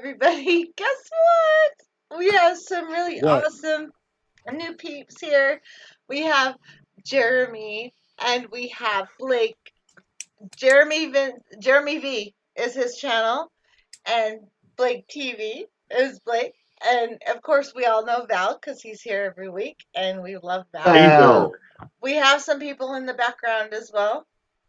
everybody. Guess what? We have some really What? awesome new peeps here. We have Jeremy and we have Blake. Jeremy V is his channel, and Blake TV is Blake. And of course, we all know Val because he's here every week, and we love Val. Wow. We have some people in the background as well,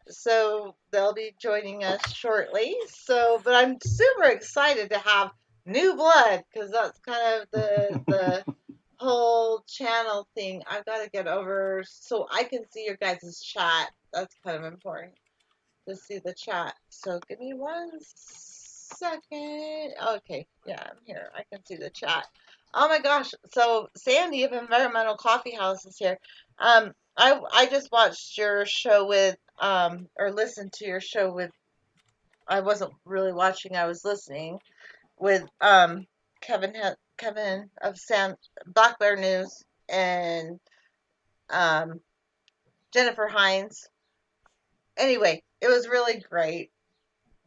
so they'll be joining us shortly. But I'm super excited to have new blood because that's kind of the whole channel thing. I've got to get over so I can see your guys' chat. That's kind of important to see the chat. So give me 1 second. Okay, yeah, I'm here. I can see the chat. Oh my gosh. So Sandy of Environmental Coffee House is here. I just watched your show with or listened to your show with, I wasn't really watching, I was listening with Kevin of Sam Black Bear News and um Jennifer Hines. Anyway, it was really great.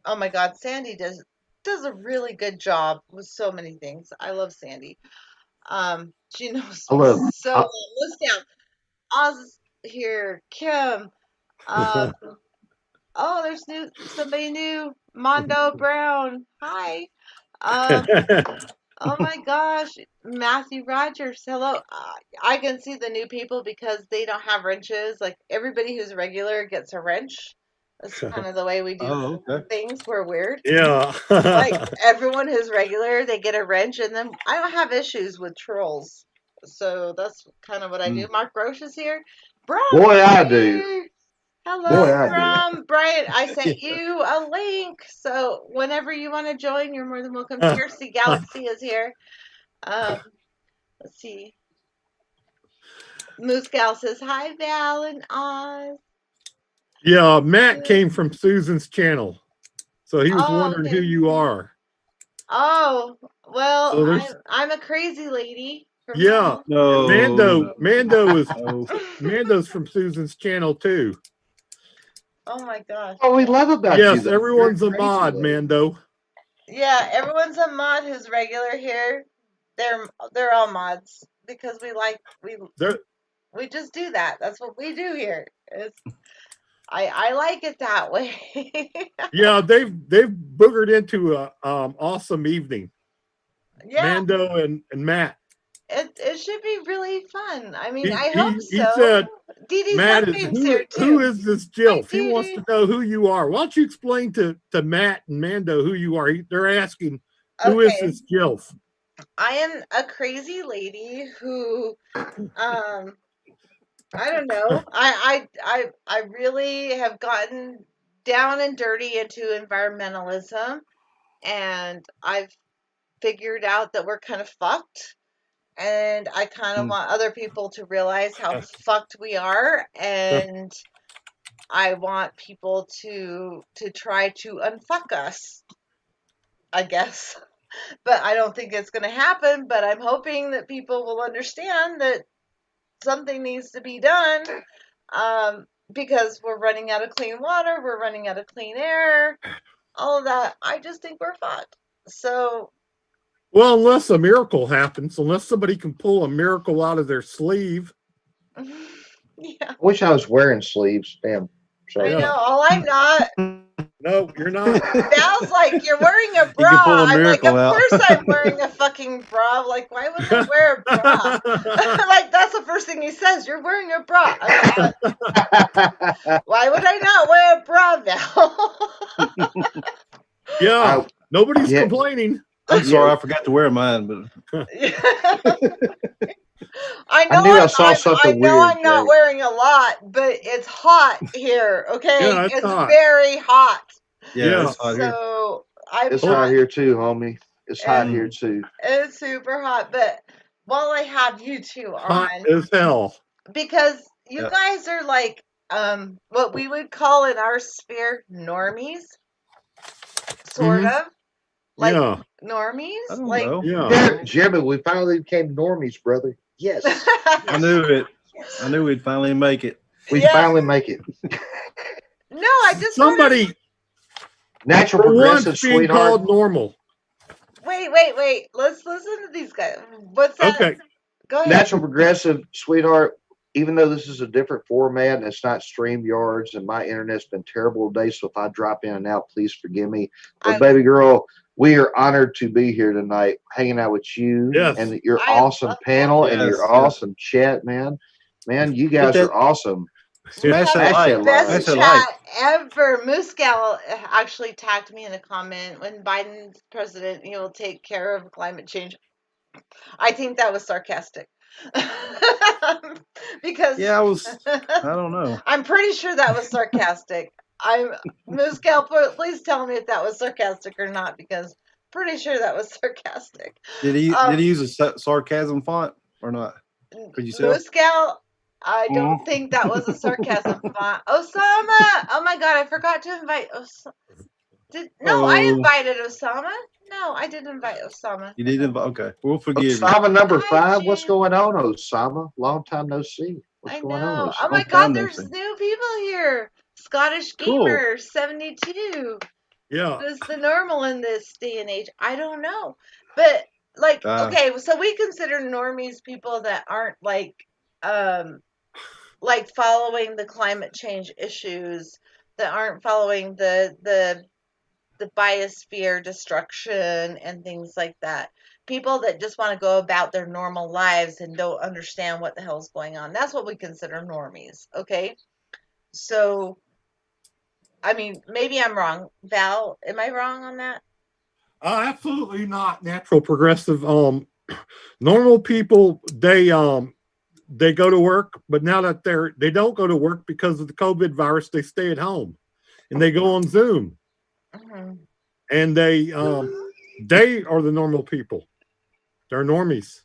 Oh my God, Sandy does a really good job with so many things. I love Sandy. She knows me Hello. so well. Let's down. Oz here, Kim. Um, oh, there's somebody new. Mondo Brown. Hi. Um, oh my gosh, Matthew Rogers. Hello. I can see the new people because they don't have wrenches. Like everybody who's regular gets a wrench. That's kind of the way we do Oh, okay. things. We're weird. Yeah. Like everyone who's regular, they get a wrench, and then I don't have issues with trolls, so that's kind of what I do. Mark Roche is here. Brom's Boy, I do. here. Boy, Hello, I do. Brom. Brian, I sent you a link, so whenever you want to join, you're more than welcome. Piercy Galaxy is here. Um, let's see. Moose Gal says hi, Val and Oz. Yeah, Matt came from Susan's channel, so he was Oh, wondering who okay. you are. Oh, well, So there's I'm a crazy lady from yeah. hell. And Mando's Oh from Susan's channel too. my gosh. What we love about you, Yes, though. everyone's You're a crazy, mod, lady. Mando. Yeah, everyone's a mod who's regular here. They're all mods because They're, we just do that. That's what we do here. I like it that way. yeah, they've boogered into a awesome evening. Yeah, Mando and Matt. it should be really fun. I mean, He I hope he so. said, Dee Dee's Matt is husband's here who too. is this Hi, Jilf? He Dee wants to Dee. know who you are. Why don't you explain to Matt and Mando who you are? They're asking, who is Okay, this Jilf? I am a crazy lady who I don't know. I really have gotten down and dirty into environmentalism, and I've figured out that we're kind of fucked. And I kind of want other people to realize how fucked we are, and I want people to try to unfuck us, I guess. But I don't think it's going to happen, but I'm hoping that people will understand that something needs to be done, because we're running out of clean water, we're running out of clean air, all of that. I just think we're fucked. So, Well, unless a miracle happens, unless somebody can pull a miracle out of their sleeve. yeah, I wish I was wearing sleeves. Damn. I Sorry. know. All I'm not. No, you're not. Val's like, you're wearing a You can pull bra. a I'm like, miracle of out. course I'm wearing a fucking bra. Like, why wouldn't I wear a bra? Like, that's the first thing he says. You're wearing a bra. I'm like, why would I not wear a bra, Val? Yeah, nobody's yeah. complaining. I'm sorry, Yeah. I forgot to wear mine, but I I know knew I saw something weird, I'm not Jay. wearing a lot, but it's hot here. Okay, Yeah, it's hot. very hot. yeah, it's hot here. So I've It's got hot here too, homie. It's hot and here too. it's super hot. But while I have you two Hot on, as hell. because you Yeah. guys are like what we would call in our sphere normies, sort Mhm. of like Yeah, normies, I don't like know. yeah. Jimmy, we finally became normies, brother. Yes. I knew it. I knew we'd finally make it. We Yeah. finally make it. No, I just Somebody Natural for once progressive being sweetheart. called normal. Wait. Let's listen to these guys. What's that? Okay. Go ahead. Natural Progressive, sweetheart, even though this is a different format and it's not StreamYards and my internet's been terrible today, so if I drop in and out, please forgive me. But baby girl, we are honored to be here tonight, hanging out with you Yes. and your I awesome love panel that. and your Yes, awesome chat, man. Man, you Hit guys that, are awesome. We smash that have Smash the like. that best like. Smash that chat like. ever. Moose Gal actually tagged me in a comment when Biden's president, he will take care of climate change. I think that was sarcastic. Because Yeah, I don't know. I'm pretty sure that was sarcastic. I'm Moose Gal, please tell me if that was sarcastic or not, because pretty sure that was sarcastic. Did Um, he use a sarcasm font or not? Could you tell? Moose Gal, I don't Mhm. think that was a sarcasm font. Osama! Oh my god, I forgot to invite Osama. No, I Oh, invited Osama. No, I didn't invite Osama. you didn't. Okay, we'll forgive you. Osama number Hi, 5. What's Jim. going on, Osama? Long time no see. What's I going on, know. Oh Osama? my Long god, time no there's see. new people here. Scottish Cool. Gamer 72. Yeah. What is the normal in this day and age? I don't know. But like, Uh, okay, so we consider normies people that aren't um like following the climate change issues, that aren't following the biosphere destruction and things like that. People that just want to go about their normal lives and don't understand what the hell's going on. That's what we consider normies, okay? So, I mean, maybe I'm wrong. Val, am I wrong on that? Absolutely not natural progressive. Normal people, they go to work, but now that they don't go to work because of the COVID virus, they stay at home and they go on Zoom Hmm. and they are the normal people. They're normies.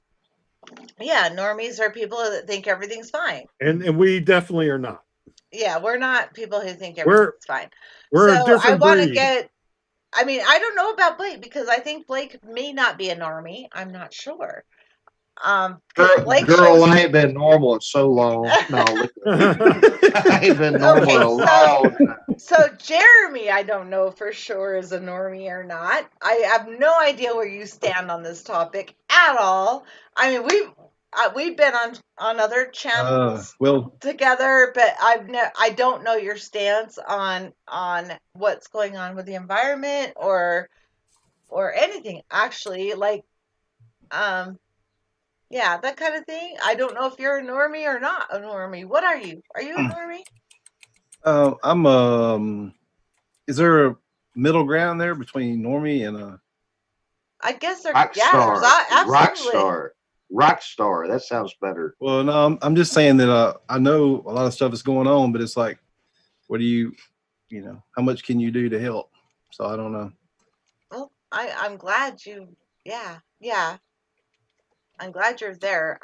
Yeah, normies are people that think everything's fine. And we definitely are not. Yeah, we're not people who think We're everything's fine. we're So a I different want to breed. get, I mean, I don't know about Blake because I think Blake may not be a normie. I'm not sure. Because Blake Girl, shows. I ain't been normal in so long. No, look, I ain't been normal in Okay, a long time. so Jeremy, I don't know for sure is a normie or not. I have no idea where you stand on this topic at all. I mean, we've been on other channels well, together, but I don't know your stance on what's going on with the environment or anything actually. Like, um, yeah, that kind of thing. I don't know if you're a normie or not a normie. What are you? Are you a normie? I'm Is there a middle ground there between normie and I guess Rock yeah, there's star, rock absolutely. star, rock star. That sounds better. Well, no, I'm just saying that I know a lot of stuff is going on, but it's like, what do how much can you do to help? So I don't know. Well, I'm glad yeah. I'm glad you're there.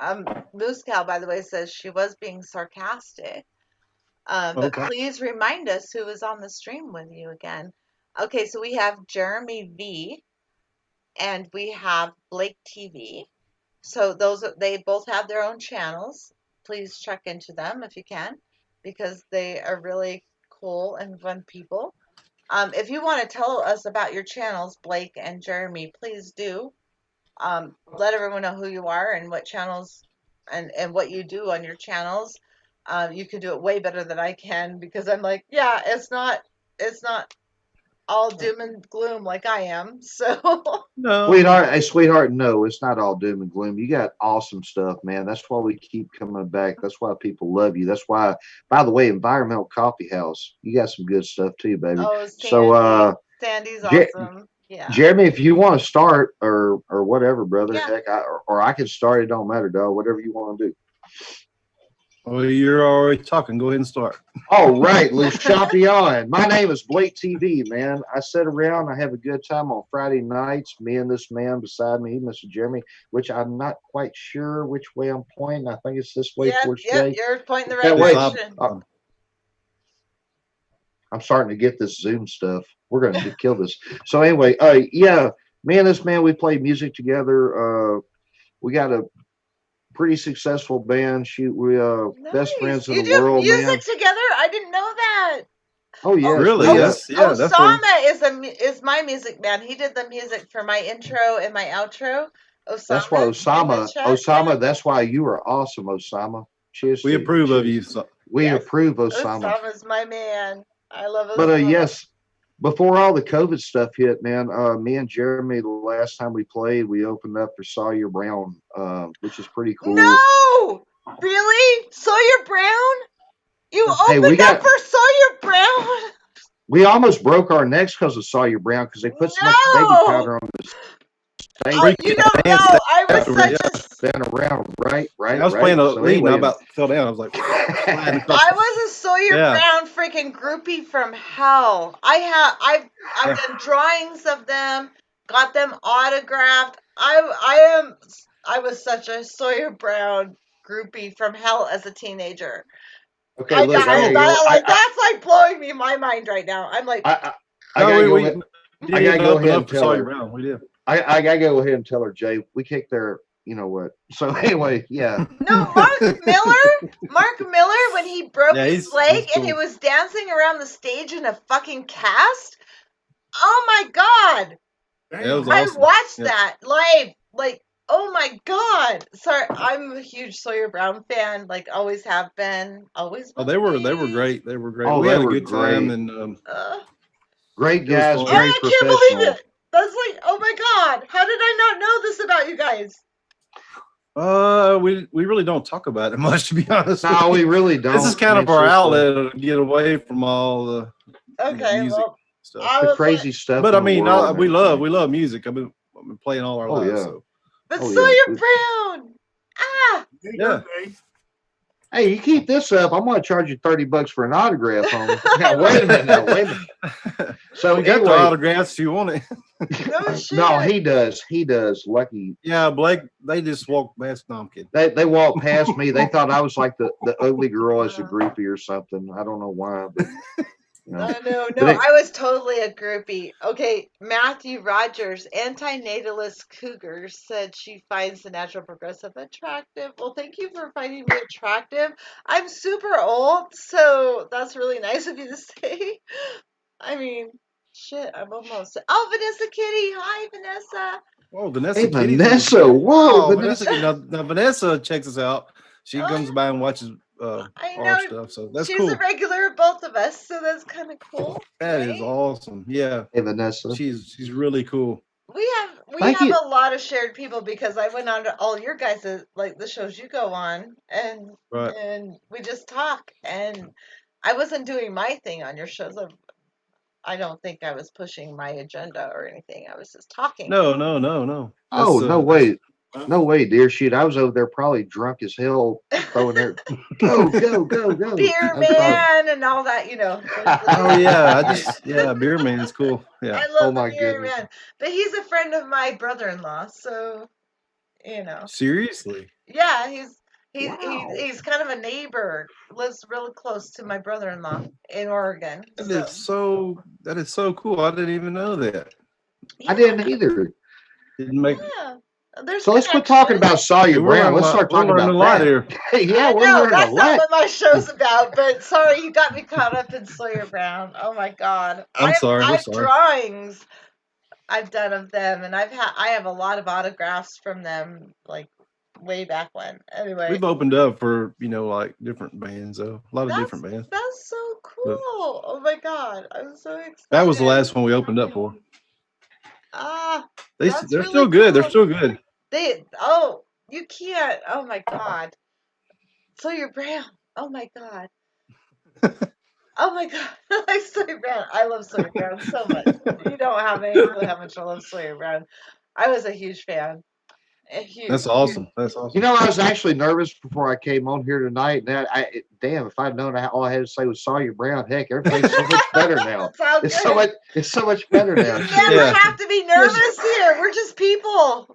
Moose Cow, by the way, says she was being sarcastic. But Okay. please remind us who was on the stream with you again. Okay, so we have Jeremy V and we have Blake TV. So they both have their own channels. Please check into them if you can, because they are really cool and fun people. If you want to tell us about your channels, Blake and Jeremy, please do. Let everyone know who you are and what channels and what you do on your channels. You can do it way better than I can because I'm like, yeah, it's not all doom and gloom like I am. So No. Sweetheart, hey, sweetheart, no, it's not all doom and gloom. You got awesome stuff, man. That's why we keep coming back. That's why people love you. That's why, by the way, Environmental Coffee House, you got some good stuff too, baby. oh, So, Sandy's Je- awesome. Yeah. Jeremy, if you want to start or whatever, brother, Yeah. heck, or I can start. It don't matter, dog. Whatever you want to do. Well, you're already talking. Go ahead and start. All right, Le Champion. My name is Blake TV, man. I sit around, I have a good time on Friday nights. Me and this man beside me, Mr. Jeremy, which I'm not quite sure which way I'm pointing. I think it's this way Yep, towards yep, Jay. you're pointing the right That This way. direction. I'm starting to get this Zoom stuff. We're going to kill this. So anyway, yeah, me and this man, we play music together. We got a pretty successful band. Shoot, we best Nice. friends in You the do world, man. music together? I didn't know that. Oh yes, Really? we Yes. Yeah, definitely. Osama is my music man. He did the music for my intro and my outro. that's why Osama in the chat. Yeah. Osama, that's why you are awesome, Osama. Cheers We to you. approve of Cheers. you. So, We Yes. approve, Osama. Osama's my man. I love But Osama. yes, before all the COVID stuff hit, man, me and Jeremy, the last time we played, we opened up for Sawyer Brown, which is pretty cool. No! Really? Sawyer Brown? You Hey, opened up for Sawyer Brown? we almost broke our necks because of Sawyer Brown because they put so much baby No! powder on the stage. Freaking You don't hands know. I was afterwards. such a Been around, right, I was right. playing a So lead and I anyway, about fell down. I was like, sliding across I the- was a Sawyer Yeah. Brown freaking groupie from hell. I've done drawings of them, got them autographed. I was such a Sawyer Brown groupie from hell as a teenager. okay, look, I gotta go. That's like blowing me my mind right now. I'm like, I gotta go. we I gotta did go open ahead up and for tell Sawyer her. Brown. We did. I gotta go ahead and tell her, Jay. We kicked their, you know what. So anyway, yeah. no, Mark Miller, when he broke Yeah, his he's leg and he cool. was dancing around the stage in a fucking cast. Oh my god. That was I awesome. watched Yeah. that live. Like, oh my god. Sorry, I'm a huge Sawyer Brown fan. Like, always have been. Always. Oh, will they were be. great. They were great. Oh, We they had a were good time, great. and Uh, Great it was guys, fun. very I can't believe professional. it. That's like, oh my god. How did I not know this about you guys? We really don't talk about it much, to be honest. No, we really don't. This is kind of our outlet to get away from all the Okay, music well, stuff. I The was crazy like, stuff. But in I the mean, world and we everything. love music. I've been playing all our Oh, lives. yeah. So but Oh, Sawyer yeah. Brown. Ah. yeah. Hey, you keep this up, I'm gonna charge you $30 for an autograph, homie. Now wait a minute. Now wait a minute. So We got the anyway, autographs if you want it. No shit. no, he does. He does. Lucky. Yeah, Blake. They just walked past. No, I'm kidding. They walked past me. They thought I was like the ugly girl as a groupie or something. I don't know why, but you know. No, But it, I was totally a groupie. Okay, Matthew Rogers, antinatalist cougar, said she finds the natural progressive attractive. Well, thank you for finding me attractive. I'm super old, so that's really nice of you to say. I mean, shit, I'm almost. Oh, Vanessa Kitty. Hi, Vanessa. Oh, Vanessa hey, Kitty's Vanessa. Whoa, Oh, Vanessa. now Vanessa checks us out. She Oh, comes by and watches I our know. stuff. So that's She's a cool. regular of both of us, so that's kind of cool. That is right? awesome. Yeah, Hey, Vanessa. she's really cool. We Thank have you. a lot of shared people because I went on to all your guys' like the shows you go on Right. and we just talk and I wasn't doing my thing on your shows. I don't think I was pushing my agenda or anything. I was just talking. No. Oh, no That's way. No way, dear shit. I was over there probably drunk as hell, throwing their go. Beer I'm sorry. man and all that, oh yeah, Beer Man is cool. Yeah. I Oh love the my beer goodness. man. But he's a friend of my brother-in-law, so Seriously. yeah, Wow. he's kind of a neighbor. Lives really close to my brother-in-law in Oregon. That is so cool. I didn't even know that. I didn't either. Didn't make Yeah. There's So let's quit talking connections. about Sawyer we're Brown. learning Let's start talking a about lot that. here. Yeah, I we're know learning a that's not lot. what my show's about, but sorry, you got me caught up in Sawyer Brown. Oh my god, I'm sorry. I We're have sorry. drawings I've done of them, and I have a lot of autographs from them, like way back when. Anyway, We've opened up for like different bands, though. A lot of different bands. that's so cool. But Oh my god, I'm so excited. that was the last one we opened up for. Ah, They're really still good. They're cool. still good. You can't. Oh my god. Sawyer Brown. Oh my god. Oh my god. I like Sawyer Brown. I love Sawyer Brown so much. You don't have any clue how much I love Sawyer Brown. I was a huge fan. That's awesome. That's awesome. You know, I was actually nervous before I came on here tonight. And damn, if I'd known all I had to say was Sawyer Brown, heck, everything's so much better now. It's so much better now. You never have to be nervous here. We're just people.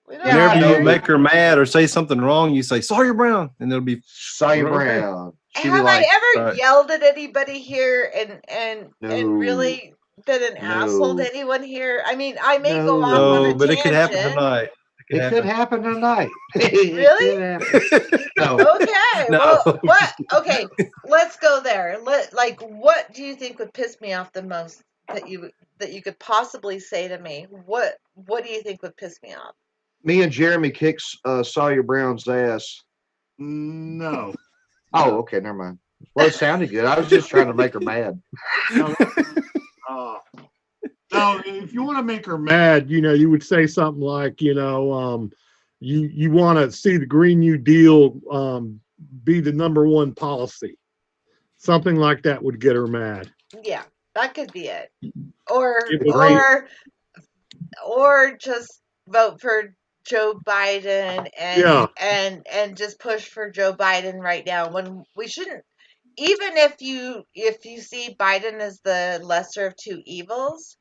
We don't Whenever care. you make her mad or say something wrong, you say Sawyer Brown, and it'll be Sawyer okay. Brown. She'd be Have like, I ever yelled at anybody here and No. really been an asshole to anyone here? I mean, I may go off on No, a but it could happen tangent. tonight. It could happen tonight. Really? It could happen. No. Okay. No. Well, what? Okay, let's go there. What do you think would piss me off the most that you could possibly say to me? What do you think would piss me off? Me and Jeremy kicks Sawyer Brown's ass. No. Oh, okay, never mind. Well, it sounded good. I was just trying to make her mad. No, no, if you want to make her mad, you would say something like, you want to see the Green New Deal be the number one policy. Something like that would get her mad. Yeah, that could be it. Or Give a great- or just vote for Joe Biden Yeah. and just push for Joe Biden right now when we shouldn't. Even if you see Biden as the lesser of two evils,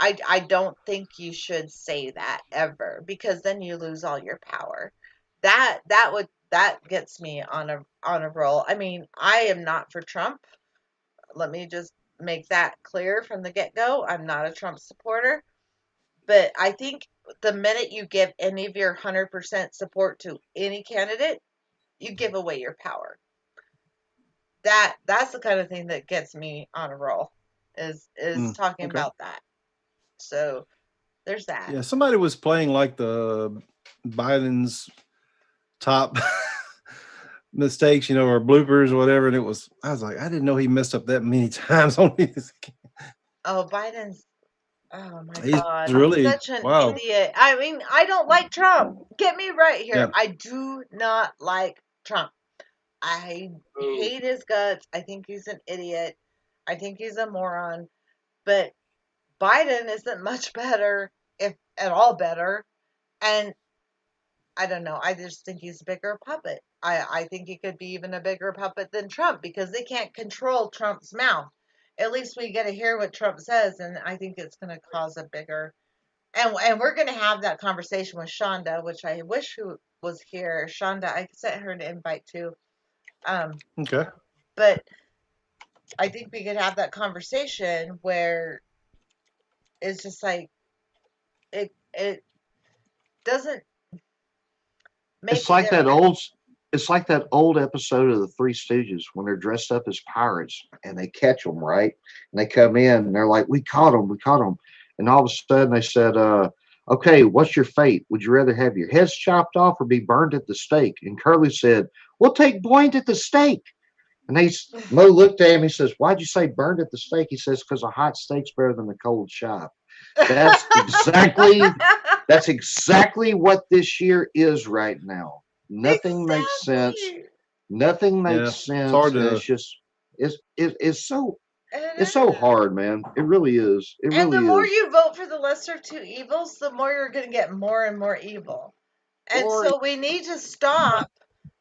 I don't think you should say that ever, because then you lose all your power. That gets me on a roll. I mean, I am not for Trump. Let me just make that clear from the get-go. I'm not a Trump supporter, but I think the minute you give any of your 100% support to any candidate, you give away your power. That's the kind of thing that gets me on a roll, is talking okay. about that. So there's that. Yeah, somebody was playing like the Biden's top mistakes, or bloopers or whatever, and I was like, I didn't know he messed up that many times on this. Oh, Biden's, oh my He's God, really such an wow. idiot. I mean, I don't like Trump. Get me right here. Yeah. I do not like Trump. I hate his guts. I think he's an idiot. I think he's a moron. But Biden isn't much better, if at all better. And I don't know. I just think he's a bigger puppet. I think he could be even a bigger puppet than Trump, because they can't control Trump's mouth. At least we get to hear what Trump says, and I think it's going to cause a bigger. And we're going to have that conversation with Shonda, which I wish who was here. Shonda, I sent her an invite too. Okay. But I think we could have that conversation where it's just like it doesn't make It's like that difference. old. It's like that old episode of the Three Stooges when they're dressed up as pirates and they catch them, right? And they come in and they're like, "We caught them, we caught them," and all of a sudden they said, "Okay, what's your fate? Would you rather have your heads chopped off or be burned at the stake?" And Curly said, "We'll take burned at the stake." And Mo looked at him. He says, "Why'd you say burned at the stake?" He says, "Because a hot steak's better than a cold chop." That's exactly what this year is right now. Nothing makes sense. Exactly. Nothing Yeah, makes it's sense. hard And to. it's just it's so It is. hard, man. It really is. It And the really more is. you vote for the lesser of two evils, the more you're going to get more and more evil. And Or so we need to stop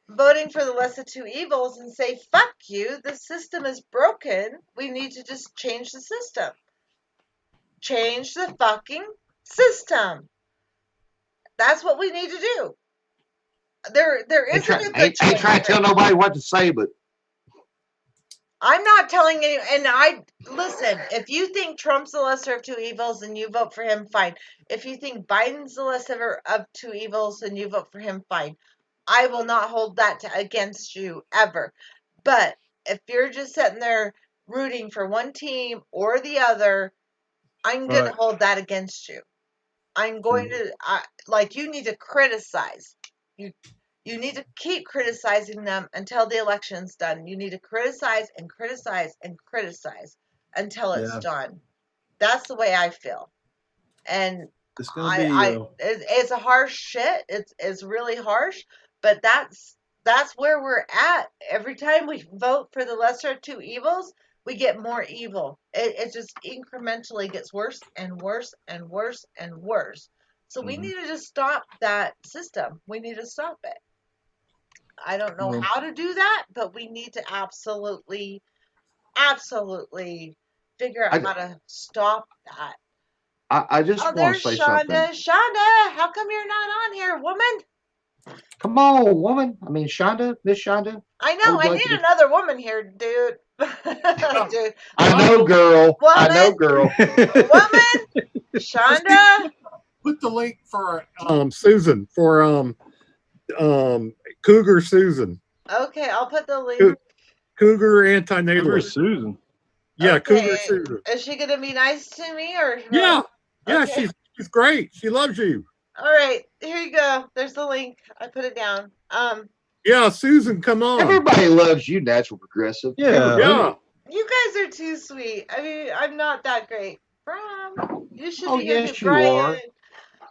voting for the lesser of two evils and say, fuck you, the system is broken. We need to just change the system. Change the fucking system. That's what we need to do. There Ain't, isn't try, a good ain't trying choice. to tell nobody what to say, but I'm not telling you, and I listen. If you think Trump's the lesser of two evils and you vote for him, fine. If you think Biden's the lesser of two evils and you vote for him, fine. I will not hold that against you ever. But if you're just sitting there rooting for one team or the other, I'm going to Right. hold that against you. I'm going to you need to criticize. You need to keep criticizing them until the election's done. You need to criticize and criticize and criticize until it's Yeah. done. That's the way I feel. And It's gonna be. it's a harsh shit. It's really harsh, but that's where we're at. Every time we vote for the lesser of two evils, we get more evil. It just incrementally gets worse and worse and worse and worse. So we need to just stop that system. We need to stop it. I don't know Well, how to do that, but we need to absolutely, absolutely figure out I, how to stop that. I Oh, just want there's to say Shonda. something. Shonda, how come you're not on here, woman? Come on, woman. I mean, Shonda, Miss Shonda. I I know, would I like need to. another woman here, dude. Dude. I know, girl. I know, Woman, girl. woman, Shonda. put the link for Susan for Cougar Susan. Okay, I'll put the link. Cougar Cougar antinatalist. Susan. Yeah, Okay, Cougar Susan. is she gonna be nice to me or Yeah, yeah, Okay. she's great. She loves you. All right, here you go. There's the link. I put it down. Yeah, Susan, come on. Everybody loves you, natural progressive. Yeah. Everybody. Yeah. You guys are too sweet. I mean, I'm not that great. Bram, you should Oh, be here yes, too. you Brian. are.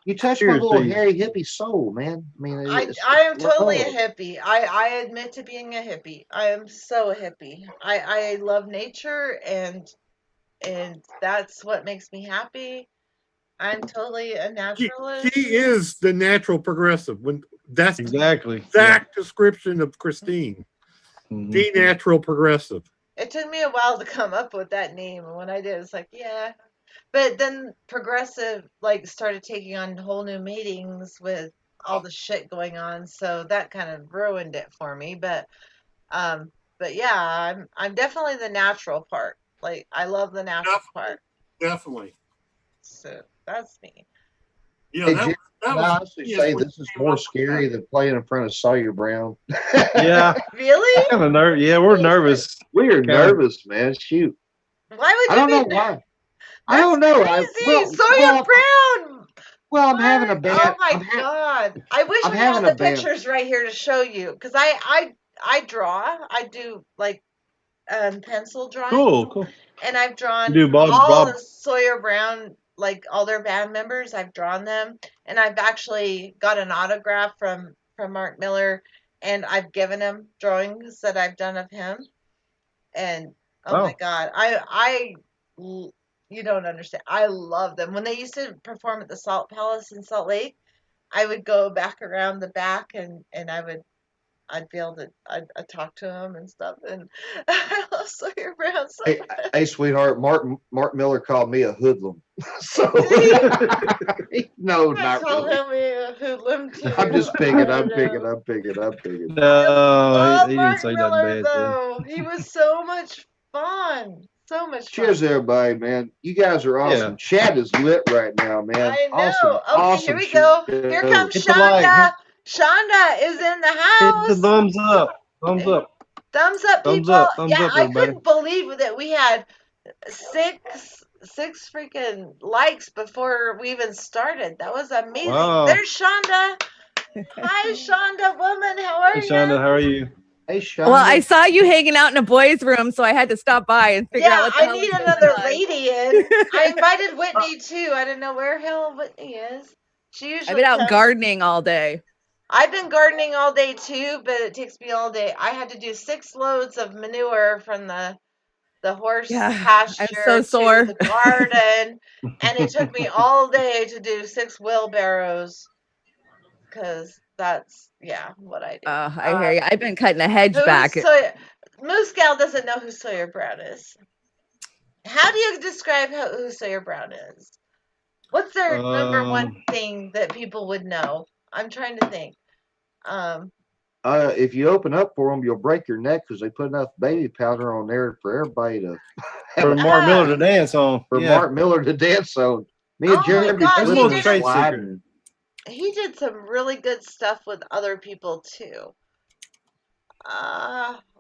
You touched my Cheers little to you. hairy hippie soul, man. I mean, I am totally a love. hippie. I admit to being a hippie. I am so a hippie. I love nature and that's what makes me happy. I'm totally a She naturalist. is the natural progressive. When that's Exactly. the exact description of Christine. Mhm. The natural progressive. It took me a while to come up with that name, and when I did, it's like, yeah. But then progressive like started taking on whole new meanings with all the shit going on, so that kind of ruined it for me. But yeah, I'm definitely the natural part. Like I love the natural part. Definitely. So that's me. Yeah, Hey, that Jim, that can was I honestly genius say when this you is came more up with scary that. than playing in front of Sawyer Brown. Yeah. Really? Kind of nervous. Yeah, we're nervous. We are Kinda. nervous, man. Shoot. Why would I you don't know be? why. I That's don't know. crazy. Sawyer Brown. I'm having a What? bad. Oh my God! I wish I'm we had having the a bad. pictures right here to show you, because I draw. I do like pencil drawing, Cool. and I've You drawn do all Bob. of Sawyer Brown, like all their band members. I've drawn them, and I've actually got an autograph from Mark Miller, and I've given him drawings that I've done of him. And oh my Wow. God, you don't understand. I love them. When they used to perform at the Salt Palace in Salt Lake, I would go back around the back and I'd be able to I'd talk to him and stuff. And I love Sawyer Brown so Hey, much. hey, sweetheart. Mark Miller called me a hoodlum. So no, I not call really. him a hoodlum too. I'm just I picking. don't I'm picking. know. I'm picking. I'm picking. No, I love he didn't Mark say nothing Miller bad. though. He was so much fun. So much fun. Cheers, everybody, man. You guys are awesome. Yeah. Chat is lit right now, man. I Awesome, know. Okay, here awesome we go. Here show. comes Hit the like. Shonda. Shonda is in the Hit the house. thumbs up. Thumbs up. Thumbs up, Thumbs people. up. Thumbs Yeah, up, I everybody. couldn't believe that we had six freaking likes before we even started. That was amazing. Wow. There's Shonda. Hi, Shonda, woman. How are Hey, you? Shonda, how are you? Hey, Shonda. Well, I saw you hanging out in a boys' room, so I had to stop by and figure out Yeah, what the I hell need was going another on. lady in. I invited Whitney too. I don't know where hell Whitney is. She I've usually been out comes. gardening all day. I've been gardening all day too, but it takes me all day. I had to do 6 loads of manure from the horse Yeah, I'm pasture so to sore. the garden, and it took me all day to do 6 wheelbarrows because that's what I do. I hear you. I've been cutting a hedge back. Moose Gal doesn't know who Sawyer Brown is. How do you describe who Sawyer Brown is? What's their number one thing that people would know? I'm trying to think. If you open up for them, you'll break your neck because they put enough baby powder on there for everybody to For Mark Miller to dance on. for Yeah. Mark Miller to dance on. Me and Oh my Jeremy God, That's a flipped little and trade sliding. he did some really good stuff with other people too.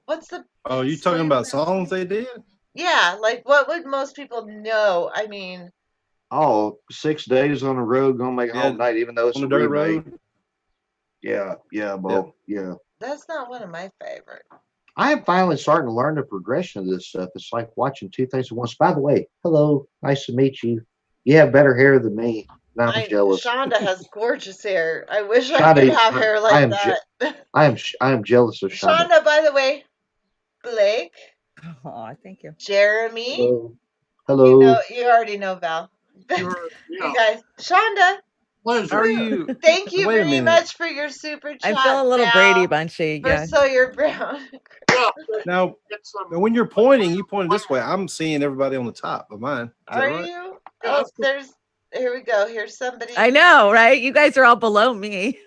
What's the Oh, you Sawyer talking about Brown songs song? they did? Yeah, like what would most people know? I mean, Oh, 6 days on the road, gonna make it Yeah, home tonight, even though it's On a the dirt remake. road? Yeah, Bo. Yeah. that's not one of my favorite. I am finally starting to learn the progression of this stuff. It's like watching two things at once. By the way, hello, nice to meet you. You have better hair than me. And I'm jealous. Shonda has gorgeous hair. I wish I Shonda, could have hair like that. I am jealous of Shonda. Shonda, by the way, Blake, Oh, thank you. Jeremy, Hello. Hello. you already know Val. Yeah. You guys, Shonda, Pleasure. How are you? thank you Wait a very minute. much for your super chat. I'm feeling a little Val, Brady Bunchy. for Yeah. Sawyer Brown. Yeah. Now, Get some. when you're pointing, you point this way. I'm seeing everybody on the top of mine. Is that Are right? you? Yeah, Oh, here we go. Here's somebody. I know, right? You guys are all below me.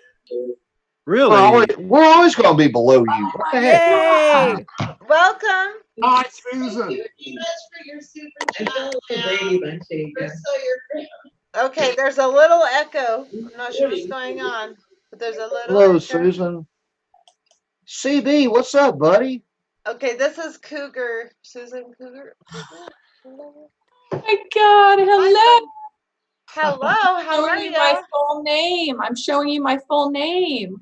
Really? We're always going to be below you. What the heck? Yay! Welcome. Hi, Susan. Thank you very much for your super chat. Val, for Sawyer Brown. Okay, there's a little echo. I'm not sure what's going on, but there's a little Hello, echo. Susan. CB, what's up, buddy? Okay, this is Cougar. Susan Cougar. Oh my God, Hi, hello. hello, how Showing are you my ya? full name. I'm showing you my full name.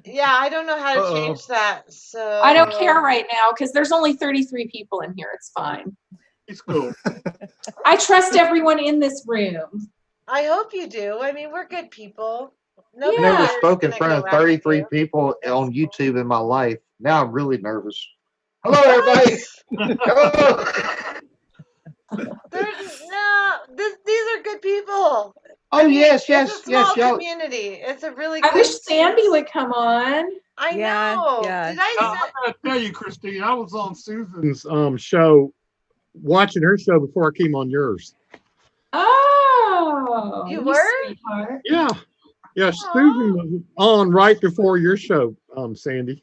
Yeah, I don't know how to Uh-oh. change that, so. I don't care right now because there's only 33 people in here. It's fine. It's cool. I trust everyone in this room. I hope you do. I mean, we're good people. I've Nobody Yeah. never here is spoke in gonna front go of after 33 you. people on YouTube in my life. Now I'm really nervous. Hello, What? everybody. Hello. These are good people. Oh, I mean, yes, it's yes, a small yes, y'all. community. It's a really I good wish team. Sandy would come on. I Yeah, know. yeah. Did I I send? gotta tell you, Christine, I was on Susan's show, watching her show before I came on yours. Oh, You you were? sweetheart. Yeah, yeah. Susan Aw, was on right before your show, Sandy.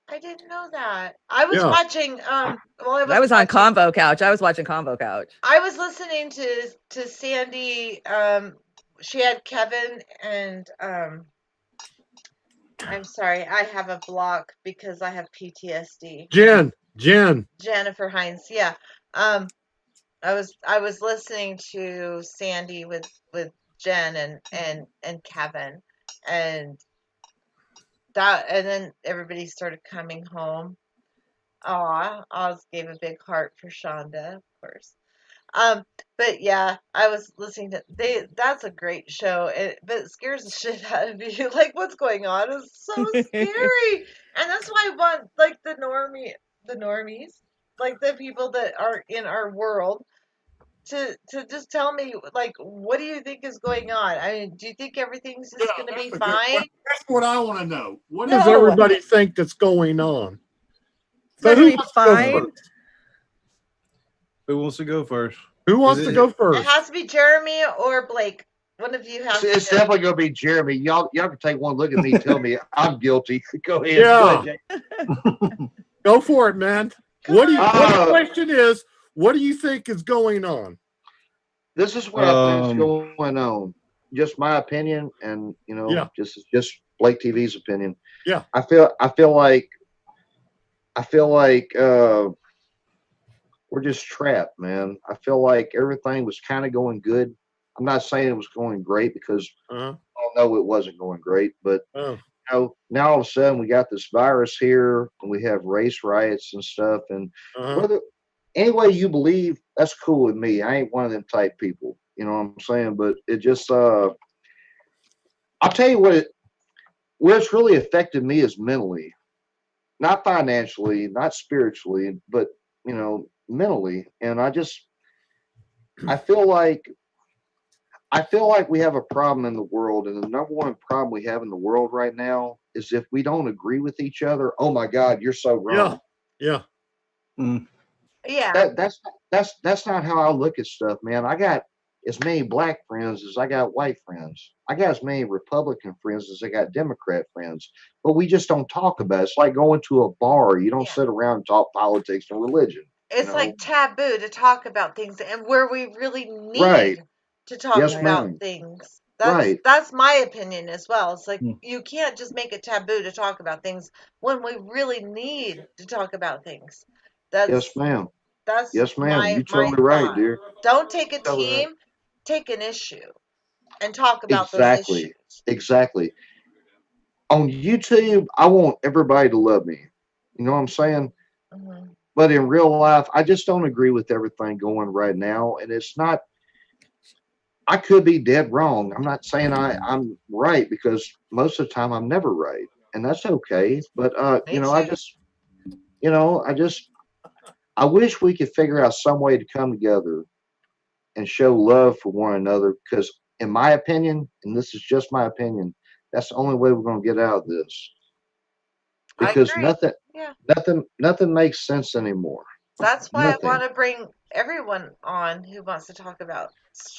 I didn't know that. I was Yeah. watching. Well, I I wasn't was on watching. Convo Couch. I was watching Convo Couch. I was listening to Sandy. She had Kevin and I'm sorry, I have a block because I have PTSD. Jen. Jennifer Hines. Yeah. Um, I was listening to Sandy with Jen and Kevin, and and then everybody started coming home. Aw, Oz gave a big heart for Shonda, of course. Um, but yeah, I was listening to that's a great show, but it scares the shit out of you. Like what's going on is so scary. And that's why I want like the normies, like the people that are in our world to just tell me like what do you think is going on? I mean, do you think everything's Yeah, just gonna that's be a good fine? question. That's what I want to know. What does No, everybody think that's going on? it's So not who gonna be wants to go fine. first? Who wants to go first? Who Is wants to go It first? has to be Jeremy or Blake. One of you has to It's do it. definitely going to be Jeremy. Y'all can take one look at me and tell me I'm guilty. Go ahead. Yeah. Go ahead, Jake. Go for it, man. Come What the on. question is, what do you think is going on? This is what I think is going on. Just my opinion, and Yeah. just Blake TV's opinion. Yeah. I feel like we're just trapped, man. I feel like everything was kind of going good. I'm not saying it was going great because Uh-huh. I know it wasn't going great, but Oh. now all of a sudden we got this virus here and we have race riots and stuff. And Uh-huh. whether any way you believe, that's cool with me. I ain't one of them type people. You know what I'm saying? But it just I'll tell you where it's really affected me is mentally, not financially, not spiritually, but mentally. And I feel like we have a problem in the world, and the number one problem we have in the world right now is if we don't agree with each other. Oh my God, you're so wrong. Yeah. Yeah. That's not how I look at stuff, man. I got as many black friends as I got white friends. I got as many Republican friends as I got Democrat friends, but we just don't talk about it. It's like going to a bar. You don't Yeah. sit around and talk politics and religion. It's like taboo to talk about things and where we really need Right. to talk Yes, about ma'am. things. Right. That's my opinion as well. It's like Hmm. you can't just make it taboo to talk about things when we really need to talk about things. Yes, ma'am. That's Yes, ma'am. my You're totally right, thought. dear. Don't take a Totally right. team, take an issue and talk about those Exactly. issues. Exactly. On YouTube, I want everybody to love me. You know what I'm saying? Mhm. But in real life, I just don't agree with everything going right now. And it's not, I could be dead wrong. I'm not saying I'm right because most of the time I'm never right. And that's okay. But, Me I too. just, I wish we could figure out some way to come together and show love for one another. Because, in my opinion, and this is just my opinion, that's the only way we're going to get out of this. I Because agree. Yeah. nothing makes sense anymore. That's why I Nothing. want to bring everyone on who wants to talk about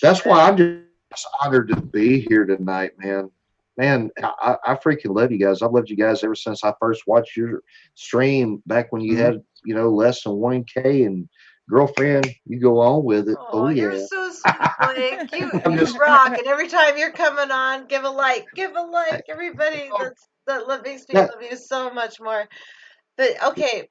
That's shit. why I'm just honored to be here tonight, man. Man, I freaking love you guys. I've loved you guys ever since I first watched your stream back when you had, less than 1K and girlfriend, you go on with it. Oh, you're Yeah. so sweet, Blake. You I'm you just rock. And every time you're coming on, give a like. Give a like, everybody. That makes me that love you so much more. But okay.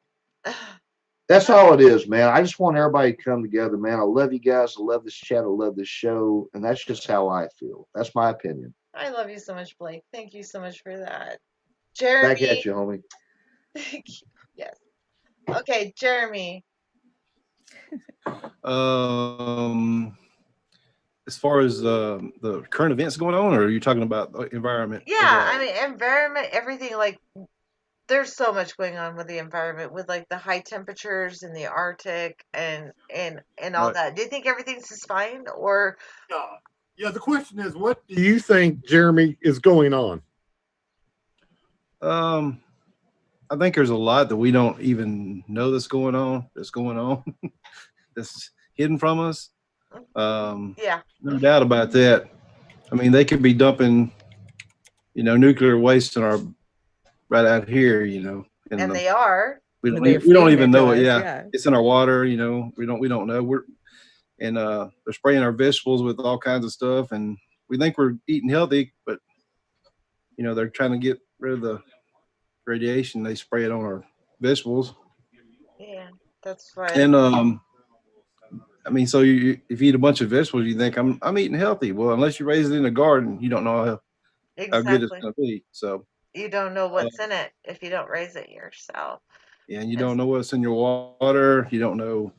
that's all it is, man. I just want everybody to come together, man. I love you guys. I love this chat. I love this show, and that's just how I feel. That's my opinion. I love you so much, Blake. Thank you so much for that. Back at Jeremy. you, homie. Yes. Okay, Jeremy. Um, as far as the current events going on, or are you talking about the environment Yeah, overall? I mean, environment, everything, like, there's so much going on with the environment with like the high temperatures in the Arctic and all Right. that. Do you think everything's just fine or Yeah, the question is, what do you think, Jeremy, is going on? I think there's a lot that we don't even know that's going on. That's hidden from us. yeah. No doubt about that. I mean, they could be dumping, nuclear waste in our right out here, and And they are. we And don't they're we don't feeding even it to know it. us, Yeah, yeah. it's in our water. We don't know. They're spraying our vegetables with all kinds of stuff, and we think we're eating healthy, but they're trying to get rid of the radiation. They spray it on our vegetables, Yeah, that's right. and I mean, so if you eat a bunch of vegetables, you think I'm eating healthy. Well, unless you raise it in a garden, you don't know how good it's Exactly. going to be. So, You don't know uh, what's in it if you don't raise it yourself. yeah, and you And don't know what's in your water. You don't know.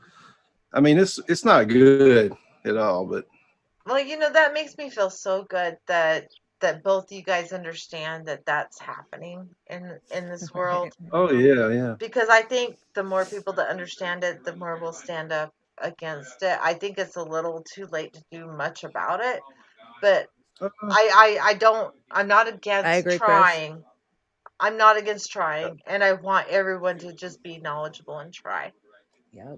I mean, it's not good at all. But well, that makes me feel so good that both you guys understand that that's happening in this Right. world. oh yeah, yeah. Because I think the more people that understand it, the more we'll stand up against it. I think it's a little too late to do much about it, but Uh, I don't. I'm not I against agree, Chris. trying. I'm not against trying, and I want everyone to just be knowledgeable and try Yep.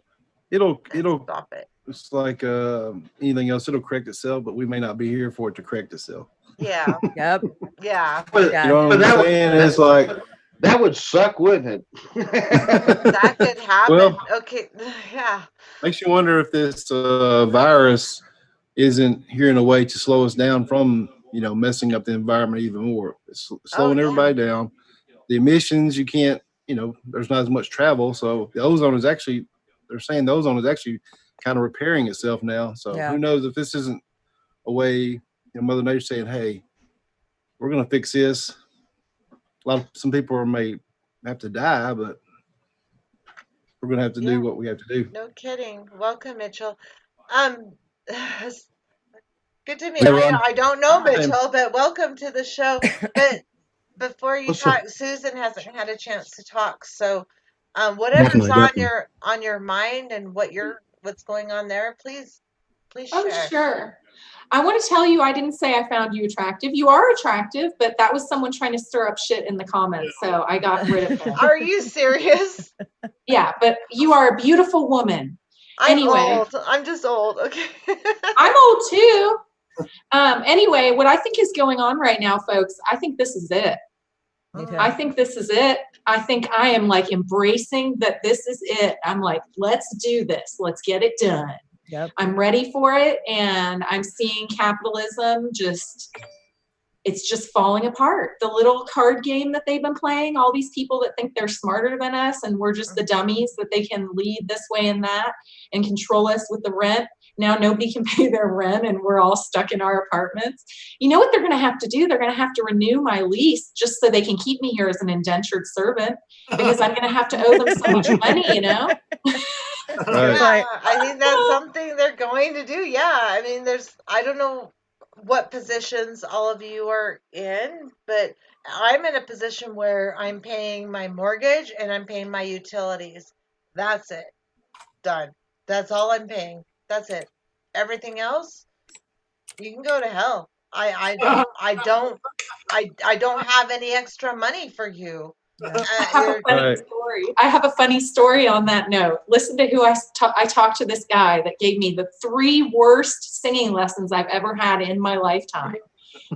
and it'll stop it. it's like anything else. It'll correct itself, but we may not be here for it to correct itself. Yeah, Yep. yeah. But You Yeah. know what but I'm that would saying? It's like, that would suck, wouldn't it? That could happen. well, Okay, yeah, makes you wonder if this virus isn't here in a way to slow us down from messing up the environment even more. It's oh slowing yeah, everybody down. The emissions, you can't, there's not as much travel, so the ozone is actually, they're saying the ozone is actually kind of repairing itself now. So Yeah. who knows if this isn't a way, Mother Nature saying, hey, we're going to fix this. Some people may have to die, but we're going to have to do yeah. what we have to do. No kidding. Welcome, Mitchell. Um, good to meet. Hey, Ron. I don't know Hi. Mitchell, but welcome to the show. But before you What's up? talk, Susan hasn't had a chance to talk. So, whatever's Definitely, definitely. on your mind and what's going on there, please Oh, share. sure. I want to tell you, I didn't say I found you attractive. You are attractive, but that was someone trying to stir up shit in the comments. So I got rid of them. Are you serious? Yeah, but you are a beautiful woman. I'm Anyway. old. I'm just old. Okay. I'm old too. Anyway, what I think is going on right now, folks, I think this is it. Me too. I think this is it. I think I am like embracing that this is it. I'm like, let's do this. Let's get it done. Yep. I'm ready for it. And I'm seeing capitalism it's just falling apart. The little card game that they've been playing, all these people that think they're smarter than us and we're just the dummies that they can lead this way and that and control us with the rent. Now nobody can pay their rent and we're all stuck in our apartments. You know what they're going to have to do? They're going to have to renew my lease just so they can keep me here as an indentured servant because I'm going to have to owe them so much money, Right. Yeah, I think that's something they're going to do. Yeah, I mean, I don't know what positions all of you are in, but I'm in a position where I'm paying my mortgage and I'm paying my utilities. That's it. Done. That's all I'm paying. That's it. Everything else, you can go to hell. I don't have any extra money for you. I have a You're funny Right. story. I have a funny story on that note. Listen to who I talked to this guy that gave me the 3 worst singing lessons I've ever had in my lifetime.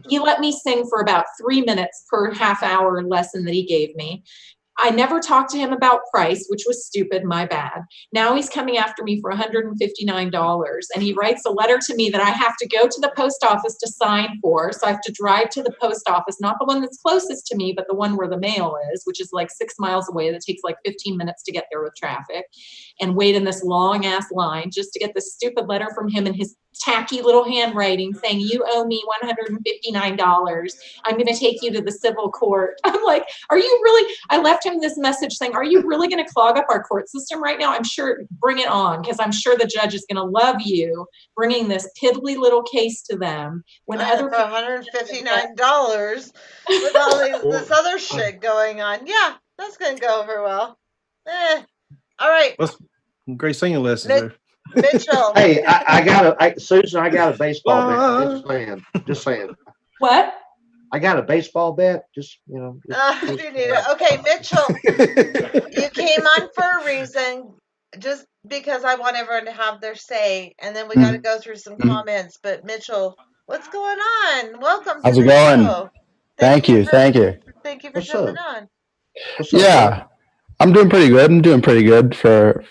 He let me sing for about 3 minutes per half hour lesson that he gave me. I never talked to him about price, which was stupid, my bad. Now he's coming after me for $159. And he writes a letter to me that I have to go to the post office to sign for. So I have to drive to the post office, not the one that's closest to me, but the one where the mail is, which is like 6 miles away. That takes like 15 minutes to get there with traffic, and wait in this long ass line just to get this stupid letter from him in his tacky little handwriting saying, you owe me $159. I'm going to take you to the civil court. I'm like, are you really? I left him this message saying, are you really going to clog up our court system right now? I'm sure, bring it on, because I'm sure the judge is going to love you bringing this piddly little case to them when other for $159 with all this other shit going on. Yeah, that's going to go over well. All right. That's great singing lessons there. Mitchell. Hey, Susan, I got a baseball bet. Just saying. What? I got a baseball bet. Just, you know. You need it. Okay, Mitchell, you came on for a reason, just because I want everyone to have their say, and then we got to go through some comments. But Mitchell, what's going on? Welcome. How's to it the going? show. Thank you. Thank you for jumping on. Yeah, I'm doing pretty good. I'm doing pretty good for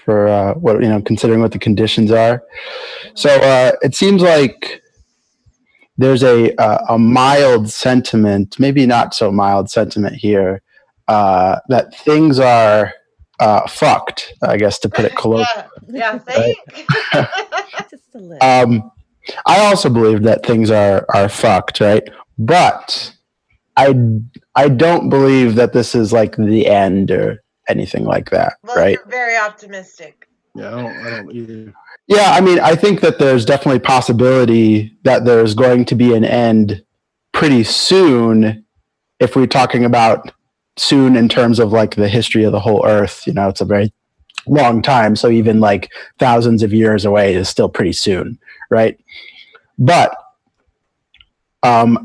what, you know, considering what the conditions are. So it seems like there's a mild sentiment, maybe not so mild sentiment here, that things are fucked, I guess, to put it colloquially. Yeah, think. Just a little. I also believe that things are fucked, right? But I don't believe that this is like the end or anything like that, Well, right? you're very optimistic. Yeah, I don't either. Yeah, I mean, I think that there's definitely possibility that there's going to be an end pretty soon. If we're talking about soon in terms of like the history of the whole Earth, you know, it's a very long time. So even like thousands of years away is still pretty soon, right? But I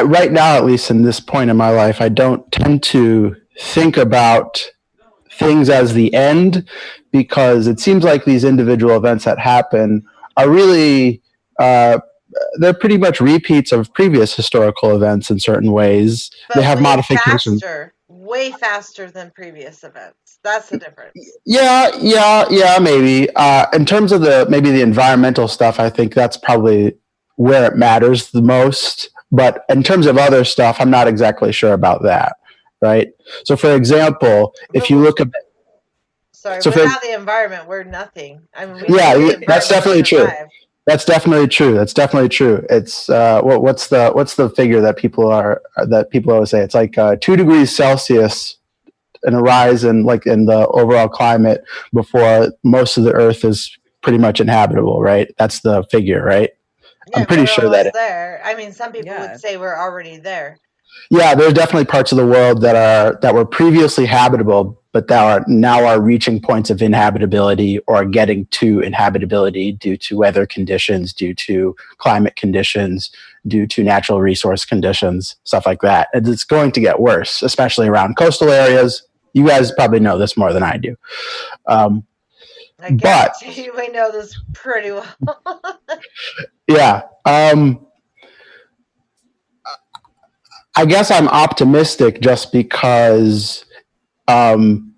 right now, at least in this point in my life, I don't tend to think about things as the end, because it seems like these individual events that happen are really they're pretty much repeats of previous historical events in certain ways. But they have way modifications. Way faster than previous events. That's the difference. Yeah, maybe. In terms of maybe the environmental stuff, I think that's probably where it matters the most. But in terms of other stuff, I'm not exactly sure about that, right? So, for example, if you look at... Sorry, so without the environment, we're nothing. I mean, yeah, that's definitely true. That's definitely true. It's what's the figure that people always say? It's like 2 degrees Celsius and a rise in the overall climate before most of the Earth is pretty much inhabitable, right? That's the figure, right? Yeah, I'm pretty sure that there. I mean, some people would say we're already there. Yeah, there's definitely parts of the world that were previously habitable, but that are reaching points of inhabitability or getting to inhabitability due to weather conditions, due to climate conditions, due to natural resource conditions, stuff like that. And it's going to get worse, especially around coastal areas. You guys probably know this more than I do. I guarantee you we know this pretty well. Yeah. I guess I'm optimistic just because I don't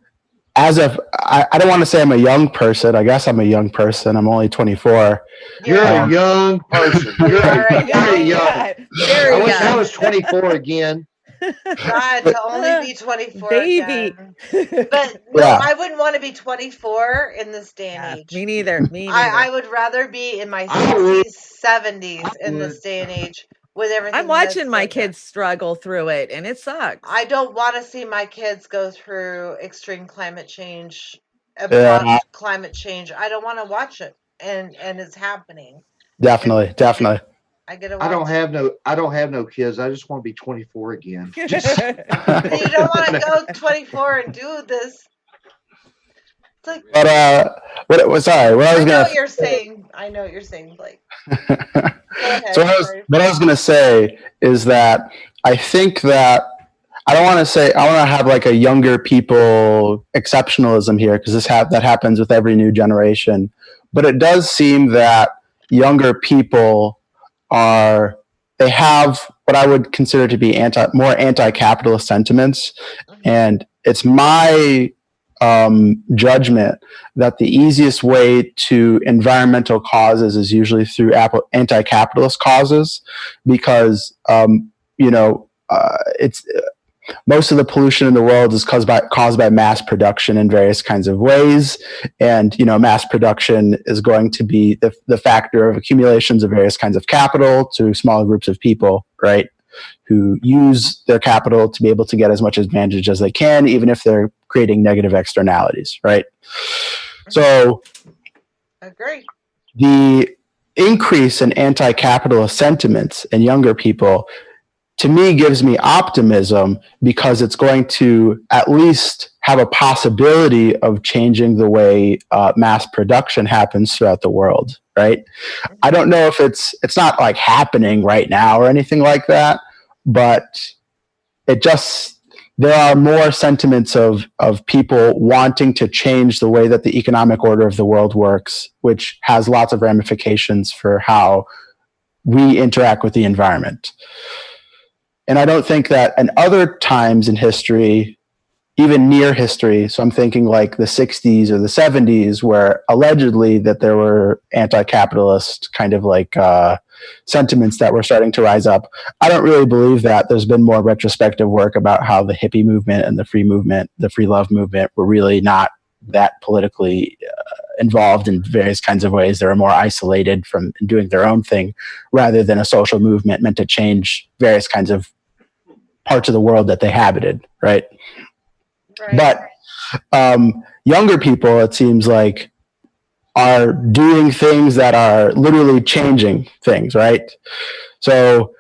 want to say I'm a young person. I guess I'm a young person. I'm only 24. You're a young person. You're very young. I wish I was 24 again. God, to only be 24 baby. Again. But no, I wouldn't want to be 24 in this day and age. Me neither. I would rather be in my 60s, 70s in this day and age with everything. I'm watching my kids struggle through it, and it sucks. I don't want to see my kids go through extreme climate change, abrupt climate change. I don't want to watch it, and it's happening. Definitely. I get a I don't have no kids. I just want to be 24 again. You don't want to go 24 and do this. It's like, but I was know what you're saying. I know what you're saying, Blake. Ahead, so what I was going to say is that I think that I don't want to say I want to have like a younger people exceptionalism here, because that happens with every new generation. But it does seem that younger people have what I would consider to be more anti-capitalist sentiments. Mhm. And it's my judgment that the easiest way to environmental causes is usually through anti-capitalist causes, because it's most of the pollution in the world is caused by mass production in various kinds of ways. And, mass production is going to be the factor of accumulations of various kinds of capital to smaller groups of people, right? Who use their capital to be able to get as much advantage as they can, even if they're creating negative externalities, right? So Agree. the increase in anti-capitalist sentiments in younger people, to me, gives me optimism, because it's going to at least have a possibility of changing the way mass production happens throughout the world, right? I don't know if it's not like happening right now or anything like that, but there are more sentiments of people wanting to change the way that the economic order of the world works, which has lots of ramifications for how we interact with the environment. And I don't think that in other times in history, even near history, so I'm thinking like the 60s or the 70s, where allegedly that there were anti-capitalist kind of like sentiments that were starting to rise up. I don't really believe that. There's been more retrospective work about how the hippie movement and the free love movement were really not that politically involved in various kinds of ways. They were more isolated from doing their own thing, rather than a social movement meant to change various kinds of parts of the world that they habited, right? Right. But younger people, it seems like, are doing things that are literally changing things, right? So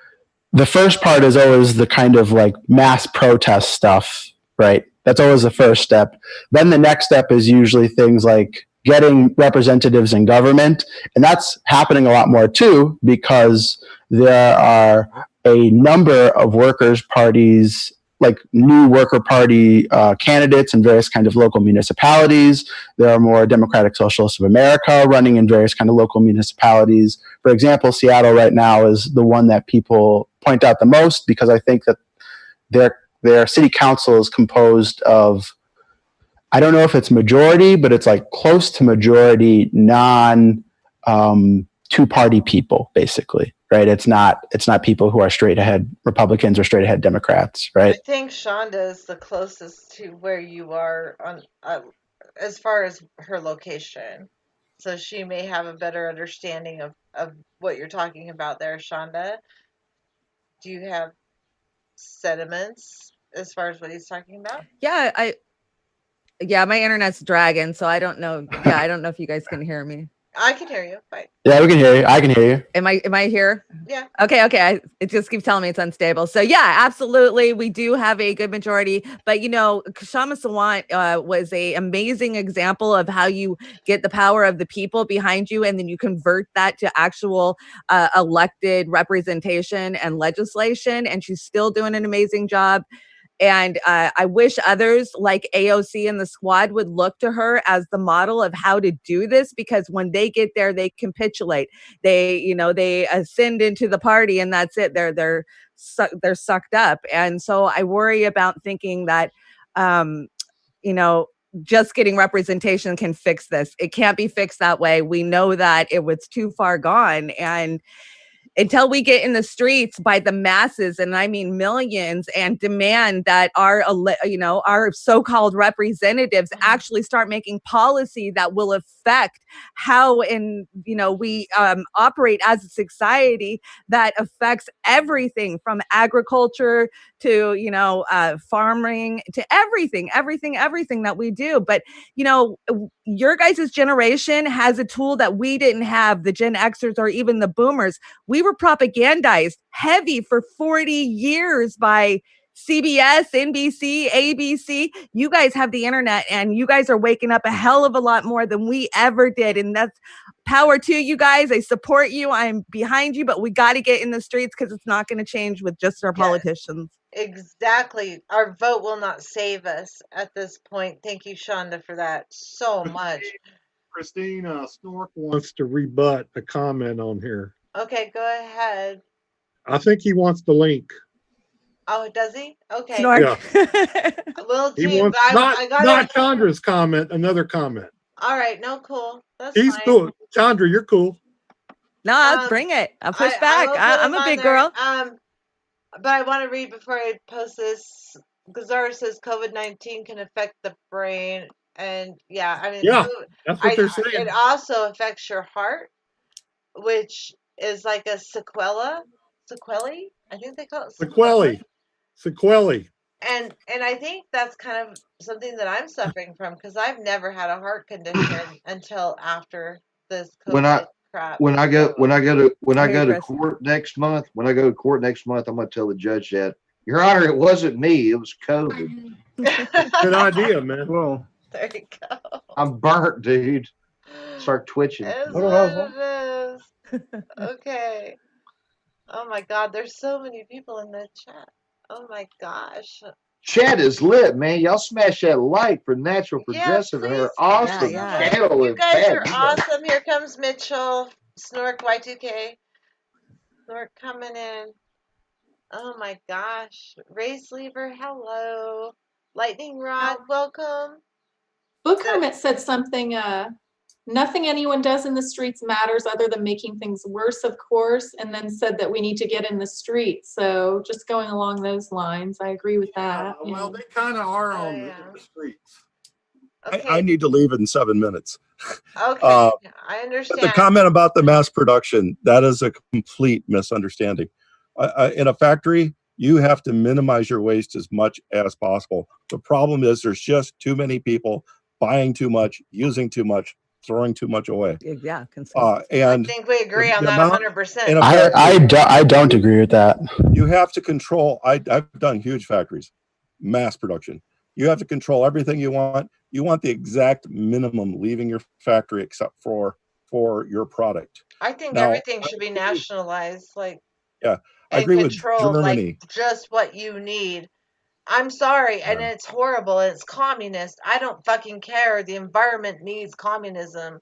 the first part is always the kind of like mass protest stuff, right? That's always the first step. Then the next step is usually things like getting representatives in government. And that's happening a lot more too, because there are a number of workers' parties, like new worker party candidates in various kind of local municipalities. There are more Democratic Socialists of America running in various kind of local municipalities. For example, Seattle right now is the one that people point out the most, because I think that their city council is composed of, I don't know if it's majority, but it's like close to majority non two party people, basically, right? It's not people who are straight ahead Republicans or straight ahead Democrats, right? I think Shonda is the closest to where you are on as far as her location. So she may have a better understanding of what you're talking about there, Shonda. Do you have sentiments as far as what he's talking about? Yeah, my internet's dragging, so I don't know. Yeah, I don't know if you guys can hear me. I can hear you. Fine. Yeah, we can hear you. I can hear you. Am I here? Yeah. Okay. It just keeps telling me it's unstable. So yeah, absolutely, we do have a good majority. But Kshama Sawant was a amazing example of how you get the power of the people behind you, and then you convert that to actual elected representation and legislation. And she's still doing an amazing job. And I wish others like AOC and the squad would look to her as the model of how to do this, because when they get there, they capitulate. They ascend into the party, and that's it. They're sucked up. And so I worry about thinking that, you know, just getting representation can fix this. It can't be fixed that way. We know that it was too far gone. And until we get in the streets by the masses, and I mean millions, and demand that our so-called representatives actually start making policy that will affect how we operate as a society, that affects everything from agriculture to farming, to everything that we do. But your guys' generation has a tool that we didn't have, the Gen Xers or even the boomers. We were propagandized heavy for 40 years by CBS, NBC, ABC. You guys have the internet, and you guys are waking up a hell of a lot more than we ever did. And that's power to you guys. I support you. I'm behind you, but we got to get in the streets, because it's not going to change with just our politicians. Exactly. Our vote will not save us at this point. Thank you, Shonda, for that so much. Christine Snork wants to rebut a comment on here. Okay, go ahead. I think he wants the link. Oh, does he? Okay. Snort. Yeah. Little He team. wants I got not it. Chandra's comment, another comment. All right. No, cool. That's He's fine. cool. Chandra, you're cool. No, I'll bring it. I'll push back. I will put I'm them a big on there. girl. But I want to read before I post this. Gazara says COVID-19 can affect the brain, and yeah, I mean, Yeah, that's what they're saying. it also affects your heart, which is like a sequelae. I think they call it Sequelae. And I think that's kind of something that I'm suffering from because I've never had a heart condition until after this COVID crap. When I go to Chris. court next month, I'm going to tell the judge that, Your Honor, it wasn't me, it was COVID. Good idea, man. Well, There you go. I'm burnt, dude. Start twitching. It's what it is. Okay. Oh my God, there's so many people in the chat. Oh my gosh. Chat is lit, man. Y'all smash that like for Natural Progressive and her awesome Yeah. channel. You guys are awesome. Here comes Mitchell. Snork Y2K. Snork coming in. Oh my gosh. Ray Sleever, hello. Lightning Rod, welcome. Book Hermit said something, nothing anyone does in the streets matters other than making things worse, of course, and then said that we need to get in the streets. So just going along those lines, I agree with that. Well, they kind of are on yeah. the streets. Okay. I need to leave in 7 minutes. Okay, I understand. But the comment about the mass production, that is a complete misunderstanding. In a factory, you have to minimize your waste as much as possible. The problem is there's just too many people buying too much, using too much, throwing too much away. Yeah, and I think we agree on that 100%. I don't agree with that. You have to control. I've done huge factories, mass production. You have to control everything you want. You want the exact minimum leaving your factory except for your product. I think Now, everything should be nationalized, like, yeah, I and agree with controlled, Germany. like just what you need. I'm sorry, and it's horrible, and it's communist. I don't fucking care. The environment needs communism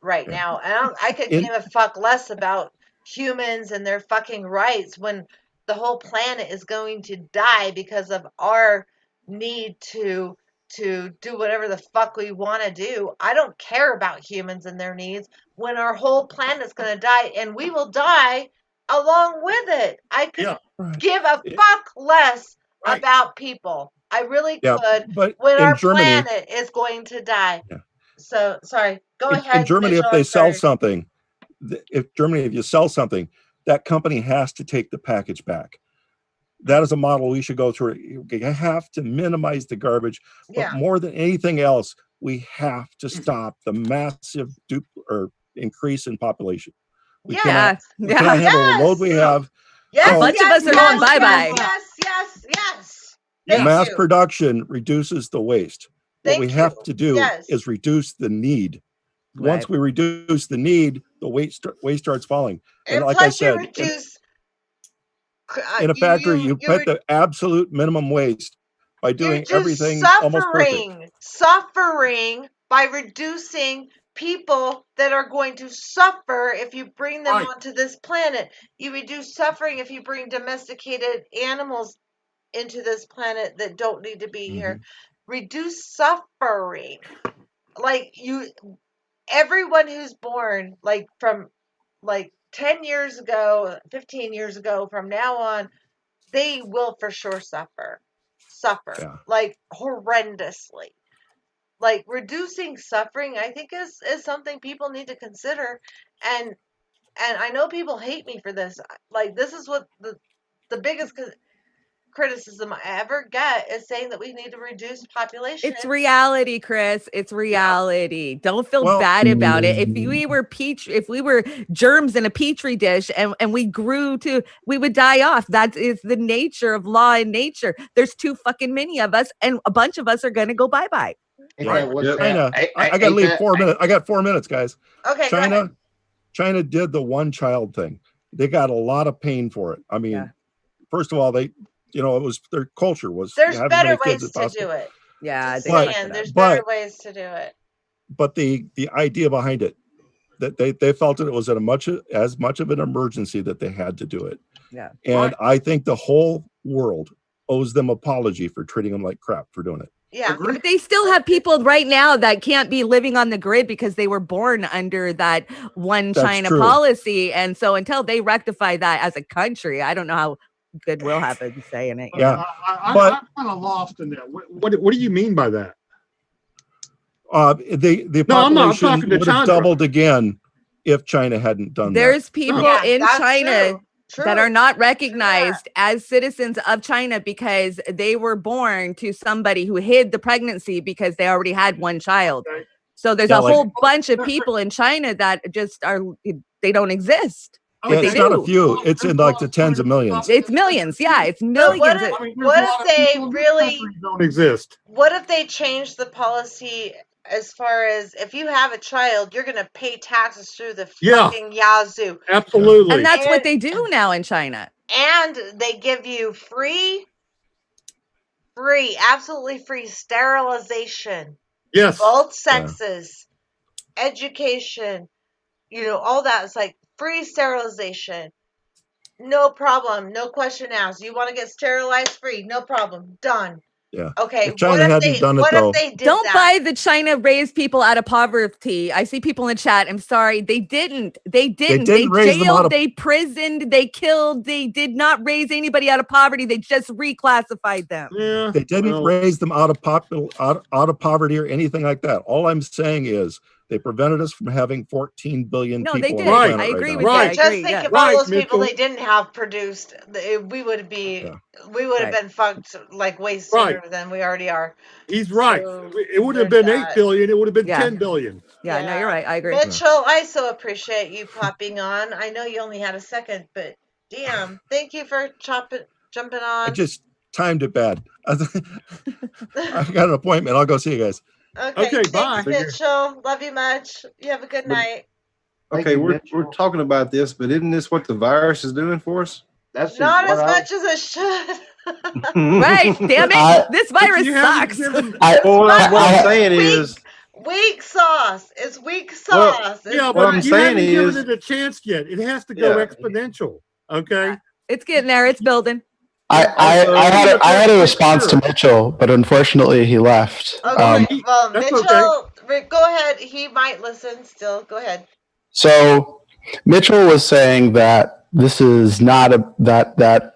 right now. And I could give a fuck less about humans and their fucking rights when the whole planet is going to die because of our need to do whatever the fuck we want to do. I don't care about humans and their needs when our whole planet's going to die, and we will die along with it. I could give a fuck less about people. I really could, but when in our Germany, planet is going to die. So sorry. Go ahead. In Germany, Mitchell, if they I'm sell sorry. something, if you sell something, that company has to take the package back. That is a model we should go through. You have to minimize the garbage, but more than anything else, we have to stop the massive increase in population. We cannot handle the load we have. Yes, a bunch of us are going bye-bye. Yes. Mass production reduces the waste. What we have to do is reduce the need. Once we reduce the need, the waste starts falling. And like I said, in a factory, you put the absolute minimum waste by doing everything almost perfect. Suffering by reducing people that are going to suffer if you bring them onto this planet. You reduce suffering if you bring domesticated animals into this planet that don't need to be here. Reduce suffering. Like everyone who's born from 10 years ago, 15 years ago, from now on, they will for sure suffer like horrendously. Like reducing suffering, I think is something people need to consider. And I know people hate me for this. Like, this is what the biggest criticism I ever get is saying that we need to reduce population. It's reality, Chris. It's reality. Don't feel bad about it. If we were germs in a petri dish and we grew we would die off. That is the nature of law and nature. There's too fucking many of us, and a bunch of us are going to go bye-bye. China, I got to leave 4 minutes. I got 4 minutes, guys. Okay, China did the one-child thing. They got a lot of pain for it. I mean, first of all, it was their culture was. There's better ways to do it. Yeah, there's better ways to do it. But the idea behind it, that they felt it was as much of an emergency that they had to do it. Yeah. And I think the whole world owes them apology for treating them like crap for doing it. Yeah. But they still have people right now that can't be living on the grid because they were born under that one That's China true. policy. And so until they rectify that as a country, I don't know how good we'll have in saying it. Yeah. But I'm kind of lost in that. What do you mean by that? The No, I'm not population talking to would have Chandra. doubled again if China hadn't done There's people Yeah, in that's China true. True. that are not recognized as citizens of China because they were born to somebody who hid the pregnancy because they already had one child. Okay. So there's Yeah, a like- whole bunch of people in China that just they don't exist. that. But It's they not do. a few. It's in like the tens of millions. It's millions. Yeah, it's So millions. what if, what if they really, don't exist? what if they change the policy as far as if you have a child, you're going to pay taxes through the Yeah. fucking yazoo. Absolutely. And that's what And- they do now in China. And they give you free, absolutely free sterilization. yes. Both sexes, education, all that. It's like free sterilization. No problem. No question asked. You want to get sterilized free? No problem. Done. Yeah. Okay. If China hadn't done it, what though- if they did Don't that? buy the China raised people out of poverty. I see people in the chat. I'm sorry. They didn't. They didn't raise them out jailed, of- they prisoned, they killed. They did not raise anybody out of poverty. They just reclassified them. Yeah. They didn't raise them out of poverty or anything like that. All I'm saying is they prevented us from having 14 billion No, people they on did. the planet I agree right with now. you. I Right. Just agree. think Yeah. if Right, all those people Mitchell. they didn't have produced, we would be, we would have Right. been fucked like way sooner Right. than we already are. He's right. So It would have there's been 8 that. billion. It would have been Yeah. 10 billion. Yeah, no, you're right. I agree. Mitchell, I so appreciate you popping on. I know you only had a second, but damn, thank you for jumping I on. just timed it bad. I got an appointment. I'll go see you guys. Okay, Okay, thanks, bye. Mitchell. Love you much. You have a good night. Thank Okay, you, we're Mitchell. talking about this, but isn't this what the virus is doing for us? That's Not what as I- much as it should. Right. Damn it. This virus You haven't sucks. given- Well, what I'm saying Weak- is, Weak sauce. It's weak Well, sauce. It's yeah, what but I'm you saying haven't given is- it a chance yet. It has to go Yeah. exponential. Okay. It's getting there. It's building. I had a response to Mitchell, but unfortunately he left. Okay, well, that's Mitchell, go ahead. He might listen still. Go ahead. So Mitchell was saying that this is not that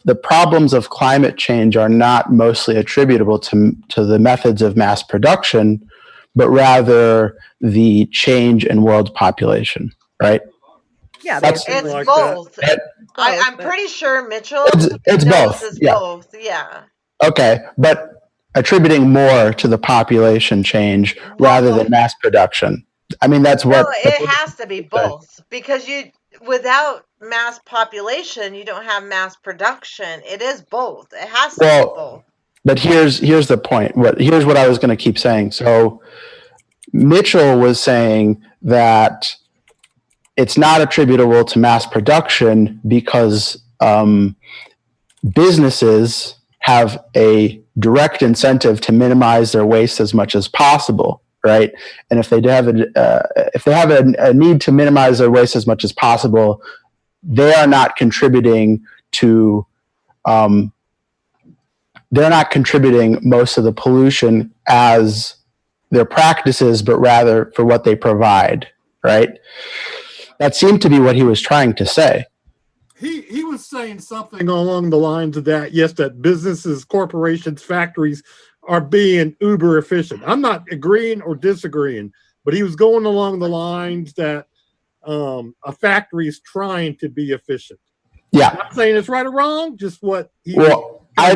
the problems of climate change are not mostly attributable to the methods of mass production, but rather the change in world population, right? Yeah, That's- basically. It's like both. Both, I'm but- pretty sure Mitchell It's knows both, it's yeah. both. Yeah. Okay, but attributing more to the population change rather than mass production. I mean, that's what No, it has to be both because without mass population, you don't have mass production. It is both. It has to Well, be both. But here's the point. Here's what I was going to keep saying. So Mitchell was saying that it's not attributable to mass production because businesses have a direct incentive to minimize their waste as much as possible, right? And if they have a need to minimize their waste as much as possible, they are not contributing to they're not contributing most of the pollution as their practices, but rather for what they provide, right? That seemed to be what he was trying to say. He was saying something along the lines of that. Yes, that businesses, corporations, factories are being uber efficient. I'm not agreeing or disagreeing, but he was going along the lines that a factory is trying to be efficient. Yeah. I'm not saying it's right or wrong, just what he Well, I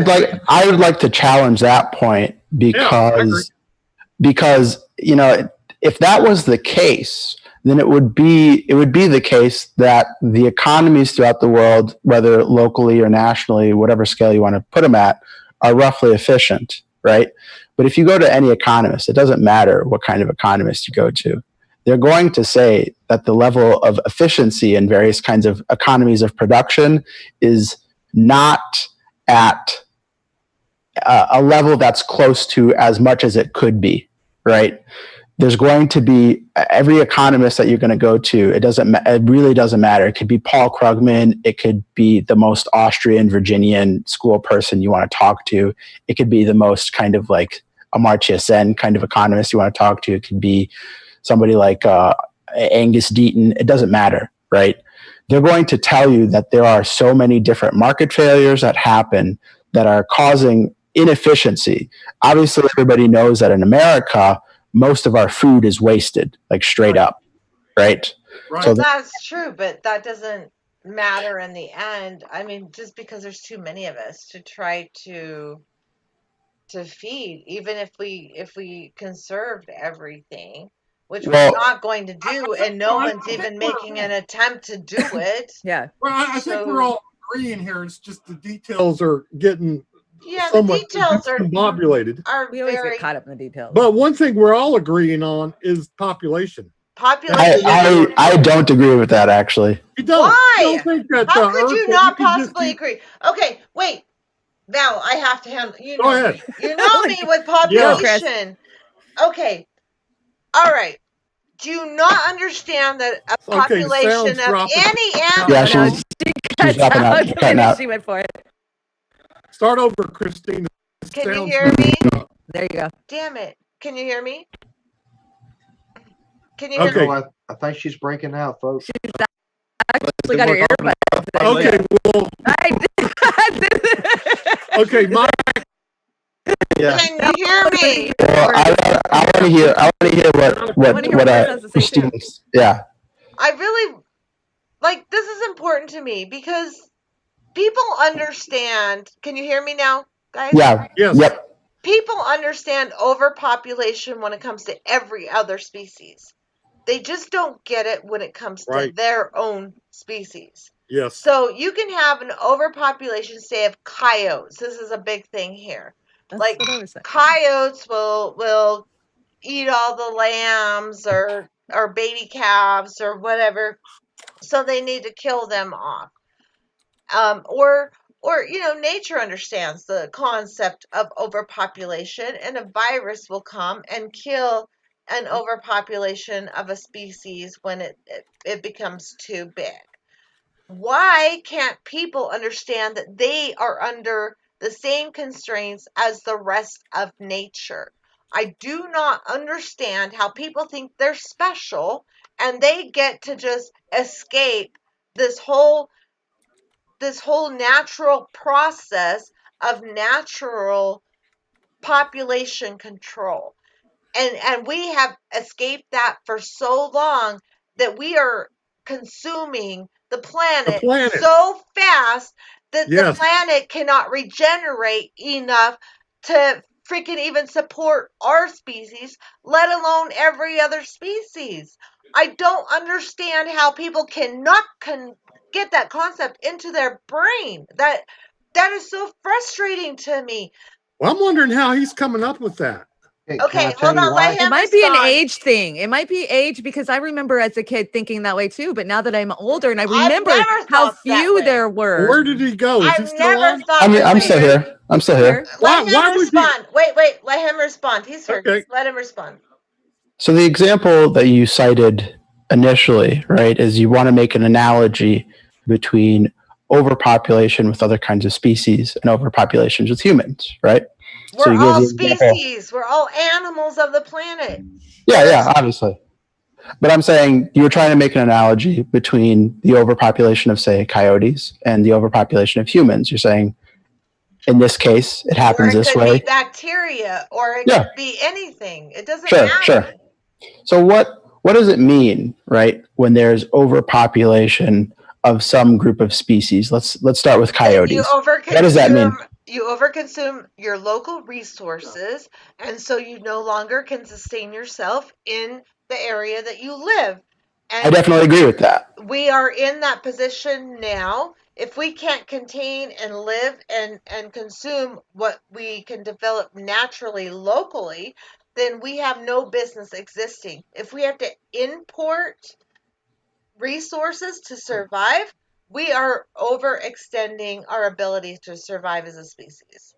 would like to challenge that point because if that was the case, then it would be the case that the economies throughout the world, whether locally or nationally, whatever scale you want to put them at, are roughly efficient, right? But if you go to any economist, it doesn't matter what kind of economist you go to, they're going to say that the level of efficiency in various kinds of economies of production is not at a level that's close to as much as it could be, right? there's going to be every economist that you're going to go to. It really doesn't matter. It could be Paul Krugman. It could be the most Austrian Virginian school person you want to talk to. It could be the most kind of like Amartya Sen kind of economist you want to talk to. It could be somebody like Angus Deaton. It doesn't matter, right? They're going to tell you that there are so many different market failures that happen that are causing inefficiency. Obviously, everybody knows that in America, most of our food is wasted, like straight up, right? Right. So That's true, but that doesn't matter in the end. I mean, just because there's too many of us to try to feed, even if we conserved everything, which we're well, not going to do, and no I one's think even we're- making an attempt to do it. Yeah. Well, I think So- we're all agreeing here. It's just the details are getting Yeah, the somewhat details are discombobulated. We always very get caught up in the details. But one thing we're all agreeing on is population. population. I don't agree with that, actually. You don't. Why? You don't think that How the could you Earth- not can just possibly keep- agree? Okay, wait. Now I have to handle. You Go know ahead. me. You know me with Go, Chris. population. Okay. All right. Do you not understand that a Okay, the population sound's of dropping. any Yeah, animal? she's Cuts dropping out. out She's the cutting minute out. she went for it. Start over, Christine. The Can you sound's hear not- me? There you go. Damn it. Can you hear me? Can you hear Okay. me? No, I think she's breaking out, folks. Actually got her earbud. Okay, well, okay, my Yeah. Can you hear me? Well, I want to hear wanna hear what Chris has to say, too. Christine's. Yeah. I really like this is important to me because people understand. Can you hear me now, guys? Yeah. yes. Yep. People understand overpopulation when it comes to every other species. They just don't get it when it comes to Right. their own species. Yes. So you can have an overpopulation, say, of coyotes. This is a big thing here. That's Like what I was saying. coyotes will eat all the lambs or baby calves or whatever, so they need to kill them off. Or nature understands the concept of overpopulation, and a virus will come and kill an overpopulation of a species when it becomes too big. Why can't people understand that they are under the same constraints as the rest of nature? I do not understand how people think they're special and they get to just escape this whole natural process of natural population control. And we have escaped that for so long that we are consuming the planet so fast that the Yes. planet cannot regenerate enough to freaking even support our species, let alone every other species. I don't understand how people cannot get that concept into their brain. That is so frustrating to me. Well, I'm wondering how he's coming up with that. Can I Okay, tell hold you on. why? Let him It might be an respond. age thing. It might be age because I remember as a kid thinking that way too. But now that I'm older and I I've remember never how thought that few way. there were. Where did he go? Is he I've still never on? thought I'm that way. still here. I'm still here. Let him Why would he- respond. Wait. Let him respond. He's heard. Okay. Let him respond. So the example that you cited initially, right, is you want to make an analogy between overpopulation with other kinds of species and overpopulations with humans, right? So We're you give all the example- species. We're all animals of the planet. Yeah, obviously. But I'm saying you were trying to make an analogy between the overpopulation of, say, coyotes and the overpopulation of humans. You're saying, in this case, it Or happens it this could way. be bacteria, or it Yeah. could be anything. It doesn't Sure, matter. sure. So what does it mean, right, when there's overpopulation of some group of species? Let's start with coyotes. You overconsume, What does that mean? You overconsume your local resources, and so you no longer can sustain yourself in the area that you live. I And definitely agree with that. we are in that position now. If we can't contain and live and consume what we can develop naturally locally, then we have no business existing. If we have to import resources to survive, we are overextending our ability to survive as a species.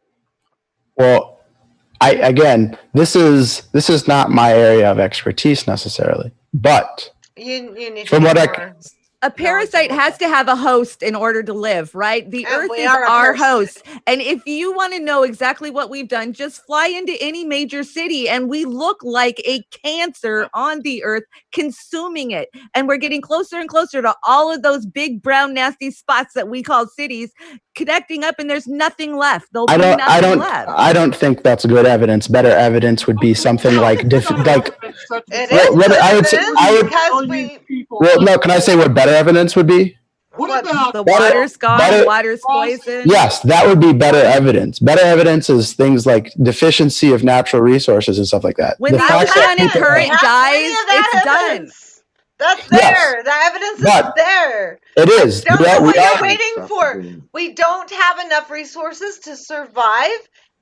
Well, again, this is not my area of expertise necessarily, but You need to from be what more. A parasite has to have a host in order to live, right? The And earth we is are a our parasite. host. And if you want to know exactly what we've done, just fly into any major city and we look like a cancer on the earth, consuming it. And we're getting closer and closer to all of those big, brown, nasty spots that we call cities connecting up, and there's nothing left. There'll be nothing left. I don't think that's good evidence. Better evidence would be something like It is Well, good I would say- evidence I would- because we. well, no, can I say what better evidence would be? What about The Better- water's gone, better- the water's poisoned. Yes, that would be better evidence. Better evidence is things like deficiency of natural resources and stuff like that. When the fact that oceanic people- current We have dies, plenty of that it's done. evidence. That's Yes, there. The evidence is but- there. It is. Don't We know are- what we you're are- waiting for. We don't have enough resources to survive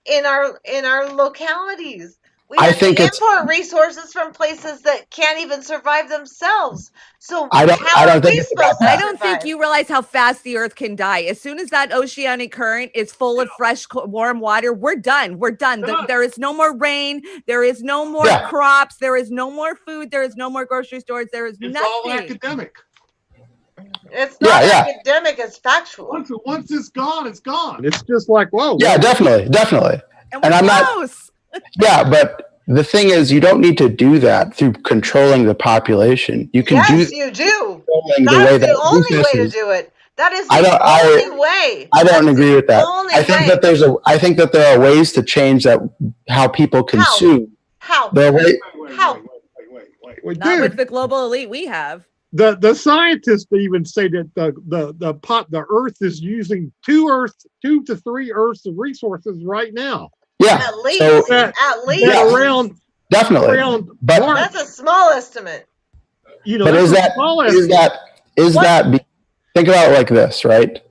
in our localities. We I have think to it's- import resources from places that can't even survive themselves. So I don't how are think we it's about supposed to that. I don't think survive? you realize how fast the earth can die. As soon as that oceanic current is full of fresh, warm water, we're done. We're done. There is no more rain. There is no more Yeah. crops. There is no more food. There is no more grocery stores. There is it's all nothing. academic. It's not Yeah. academic, it's factual. Once it's gone, it's gone. It's just like, whoa. Yeah, definitely. And And we're I'm not- close. Yeah, but the thing is, you don't need to do that through controlling the population. You can Yes, do you do. controlling That's the that only way to resources- do it. That is I the don't- only way. I don't That's agree the with that. only I think way. that I think that there are ways to change that how people consume. How? There are ways, How? Well, Not dude, with the global elite we have. the scientists even say that the Earth is using 2 to 3 Earths of resources right now. yeah. At least. So That- At least. That Yeah. around definitely. But March, That's a small estimate. you know, but that's is a that small is estimate. that think about it like this, right?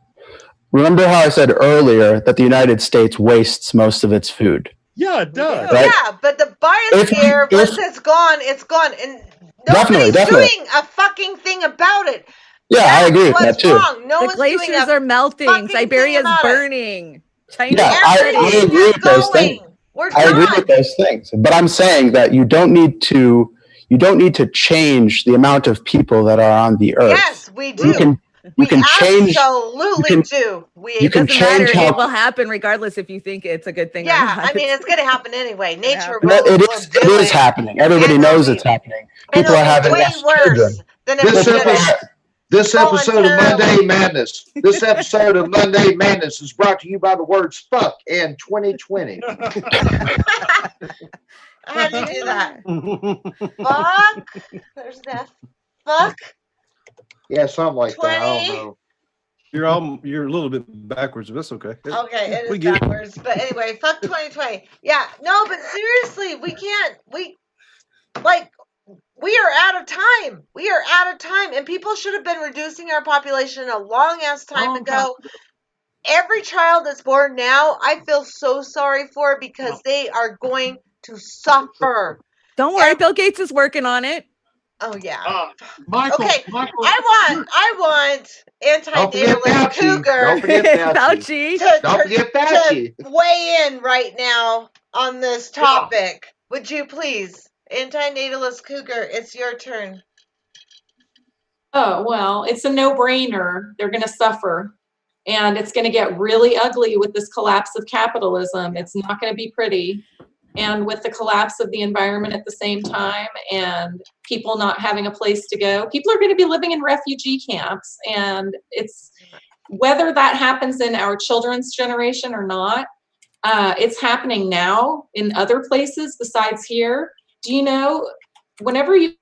Remember how I said earlier that the United States wastes most of its food? Yeah, it does. Right. Yeah, but the biosphere, once it's gone, it's gone. And nobody's Definitely. doing a fucking thing about it. Yeah, I agree with What's that too. wrong? No The one's doing glaciers a are melting. fucking Siberia's thing about it. burning. China's Yeah, I Everything agree is with those things. going. We're I agree done. with those things, but I'm saying that you don't need to change the amount of people that are on the earth. Yes, we do. You can change. Absolutely you can- do. you can Doesn't matter. change how- It will happen regardless if you think it's a good thing or Yeah, not. I mean, it's going to happen anyway. Nature will, Well, will it do is happening. Everybody And knows it'll it's be- happening. And People are it'll having be way less children. worse than if This we did episode, it. this episode of Voluntarily. Monday Madness. This episode of Monday Madness is brought to you by the words "fuck" and 2020. How do you do that? Fuck. There's that. Fuck. Yeah, something like that. I 20. don't know. You're a little bit backwards, but that's okay. Okay, it We is get it. backwards. But anyway, fuck 2020. Yeah, no, but seriously, we can't. We are out of time. We are out of time. And people should have been reducing our population a long ass time ago. Every child that's born now, I feel so sorry for because they are going to suffer. Don't worry, Bill Gates is working on it. Oh yeah. Michael, Okay, Michael, I want Don't forget anti-natalist Fauci. cougar Don't forget Fauci. Fauci. Don't forget Fauci. to weigh in right now on this topic. Would you please? Anti-natalist cougar, it's your turn. Oh, well, it's a no-brainer. They're going to suffer. And it's going to get really ugly with this collapse of capitalism. It's not going to be pretty. And with the collapse of the environment at the same time and people not having a place to go, people are going to be living in refugee camps. And it's whether that happens in our children's generation or not, it's happening now in other places besides here. Do you know, whenever you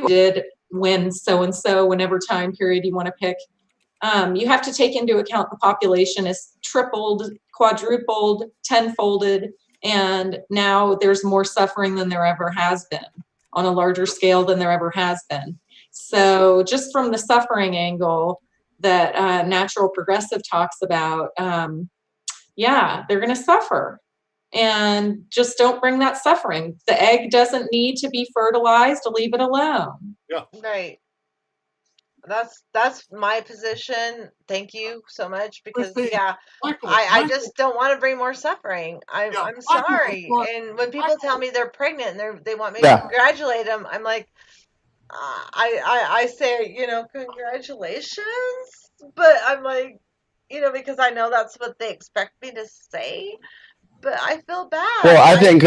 did when so-and-so, whenever time period you want to pick, you have to take into account the population is tripled, quadrupled, tenfolded, and now there's more suffering than there ever has been on a larger scale than there ever has been. So just from the suffering angle that natural progressive talks about, yeah, they're going to suffer. And just don't bring that suffering. The egg doesn't need to be fertilized, to leave it alone. Right. That's my position. Thank you so much because Christine, yeah, Michael, I Michael, just don't want to bring more suffering. yeah, I'm Michael is sorry. not, And when people tell Michael, me they're pregnant and they want me to Yeah. congratulate them, I'm like, I say, congratulations, but I'm like, because I know that's what they expect me to say, but I feel bad. Well, I think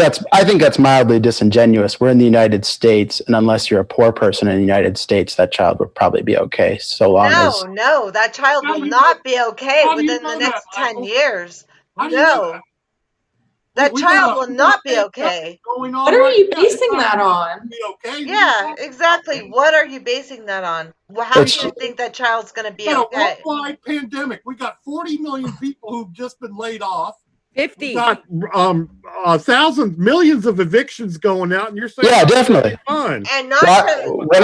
that's mildly disingenuous. We're in the United States, and unless you're a poor person in the United States, that child would probably be okay. So long as No, that child how will do you know, not be okay how do you within the know that, next 10 Michael? years. How do you know that? No, that child will We got not a be pandemic okay. going What on are right you now. It's basing not that going on? to be okay. What are you Yeah, talking exactly. about? What are you basing that on? Well, how do it's you think that child's going to be We got a okay? worldwide pandemic. We got 40 million people who've just been laid off. We 50. got thousands, millions of evictions going out, and you're saying yeah, definitely. fine. And not to When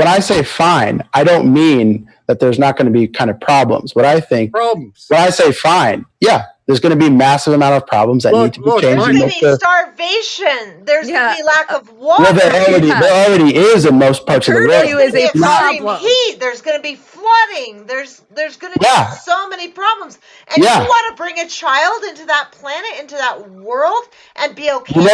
I say fine, I don't mean that there's not going to be kind of problems. What I Problems. say fine, yeah, there's going to be massive amount of problems that need to be Look, changed. there's and going make to be sure. starvation. There's going to Yeah. be lack of Well, water. there already is in most parts of the world. Curfew There's is going a to be extreme problem. heat. There's going to be flooding. There's going to be Yeah. so many problems. And you Yeah. want to bring a child into that planet, into that world, and be okay You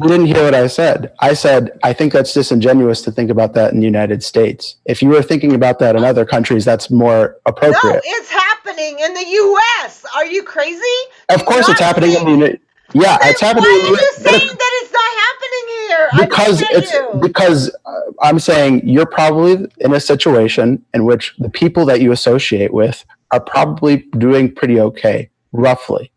didn't hear what I said. I said I think that's disingenuous to think about that in the United States. If you were thinking about that in other countries, that's more No, appropriate. it's happening in the U.S. Are you crazy? Of course, it's happening in the United. Yeah, Then it's happening. why are you saying that it's not happening here? I don't get you. Because I'm saying you're probably in a situation in which the people that you associate with are probably doing pretty okay, roughly.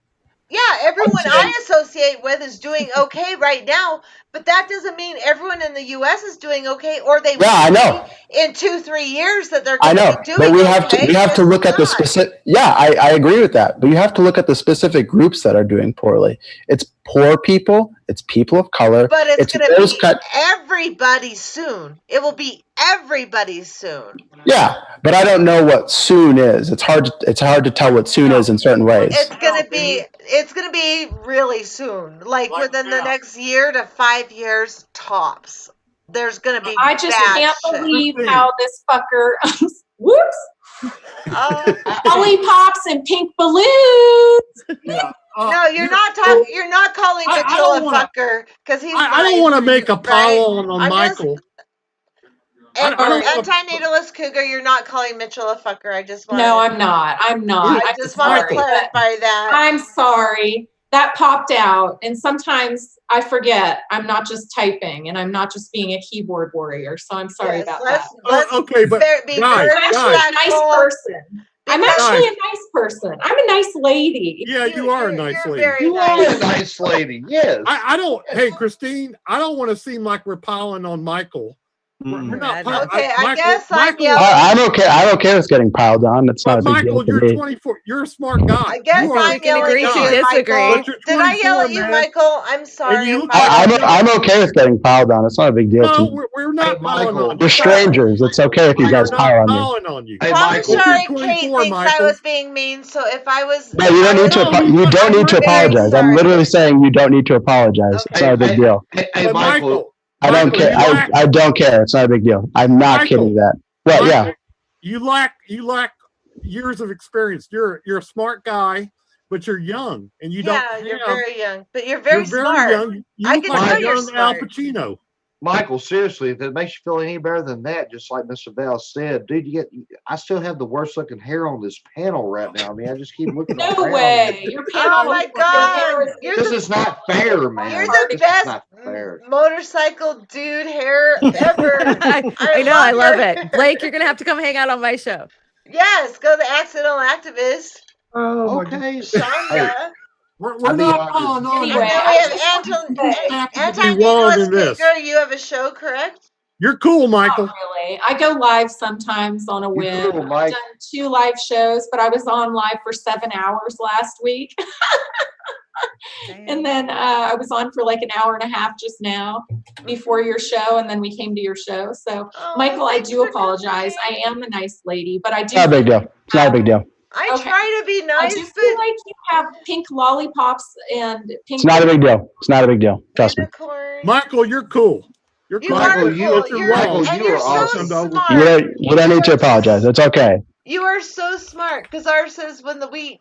Yeah, everyone I associate with is doing okay right now, but that doesn't mean everyone in the U.S. is doing okay, or they Yeah, I will know. be in 2-3 years that they're I going to know, be doing but we okay. have to look at the specific. Yeah, I agree with that, but you have to look at the specific groups that are doing poorly. It's poor people. It's people of color. But it's going to those be everybody soon. It will be everybody soon. Yeah, but I don't know what soon is. It's hard to tell what soon is in certain ways. It's gonna be really soon, like within the next year to 5 years tops. There's gonna be I just bad can't shit. believe how this fucker. Whoops. Oh. Lollipops and pink balloons. Yeah. No, you're not talking. You're not calling Mitchell a fucker because he's. I don't want to make a pile on Michael. And antinatalist cougar, you're not calling Mitchell a fucker. I just want. No, I'm not. I'm not. I just want to clarify that. I'm sorry. That popped out, and sometimes I forget. I'm not just typing, and I'm not just being a keyboard warrior. So I'm sorry about that. Okay, but I'm actually a nice person. I'm actually a nice person. I'm a nice lady. Yeah, you are a nice lady. You are a nice lady. Yes. I don't. Hey, Christine, I don't want to seem like we're piling on Michael. We're not piling. Okay, I guess Michael, I'm okay. I'm okay with getting piled on. It's not a big deal Michael, to you're me. 24. You're a smart guy. I guess I'm yelling at you, Michael. Did I yell at you, Michael? I'm sorry. I'm okay with getting piled on. It's not a big deal to me. No, we're not piling on. We're strangers. It's okay if you guys pile on me. Hey, I'm Michael. sorry, Kate thinks I was being mean. So if I was, No, you don't need to. You don't need to apologize. I'm literally saying you don't need to apologize. It's not a big deal. Hey, Michael. I don't care. I don't care. It's not a big deal. I'm not kidding that. Well, yeah. You lack years of experience. You're a smart guy, but you're young and you don't. Yeah, you're very young, but you're very smart. Young. You look like a young Al Pacino. Michael, seriously, if it makes you feel any better than that, just like Mr. Bell said, dude, I still have the worst looking hair on this panel right now. I mean, I just keep looking. No way. Your panel. Oh my God. This is not fair, man. You're the best motorcycle dude hair ever. I know. I love it. Blake, you're going to have to come hang out on my show. Yes, go the accidental activist. Oh, okay. Shonda. We're not on. Anyway, And we have anti-needless cougar. You have a show, correct? You're cool, Michael. Not really. I go live sometimes on a whim. Cool, I've done 2 live shows, but I was on live for 7 hours last week. And then I was on for like an hour and a half just now before your show, and then we came to your show. So, Michael, I do apologize. I am a nice lady, but I do. Not a big deal. It's not a big deal. I try to be nice. I do feel like you have pink lollipops and pink. It's not a big deal. It's not a big deal. Trust me. Michael, you're cool. You're You correct. are cool. You're Michael, wrong. you You're are so awesome. smart. You don't need to apologize. It's okay. You are so smart because ours says when the wheat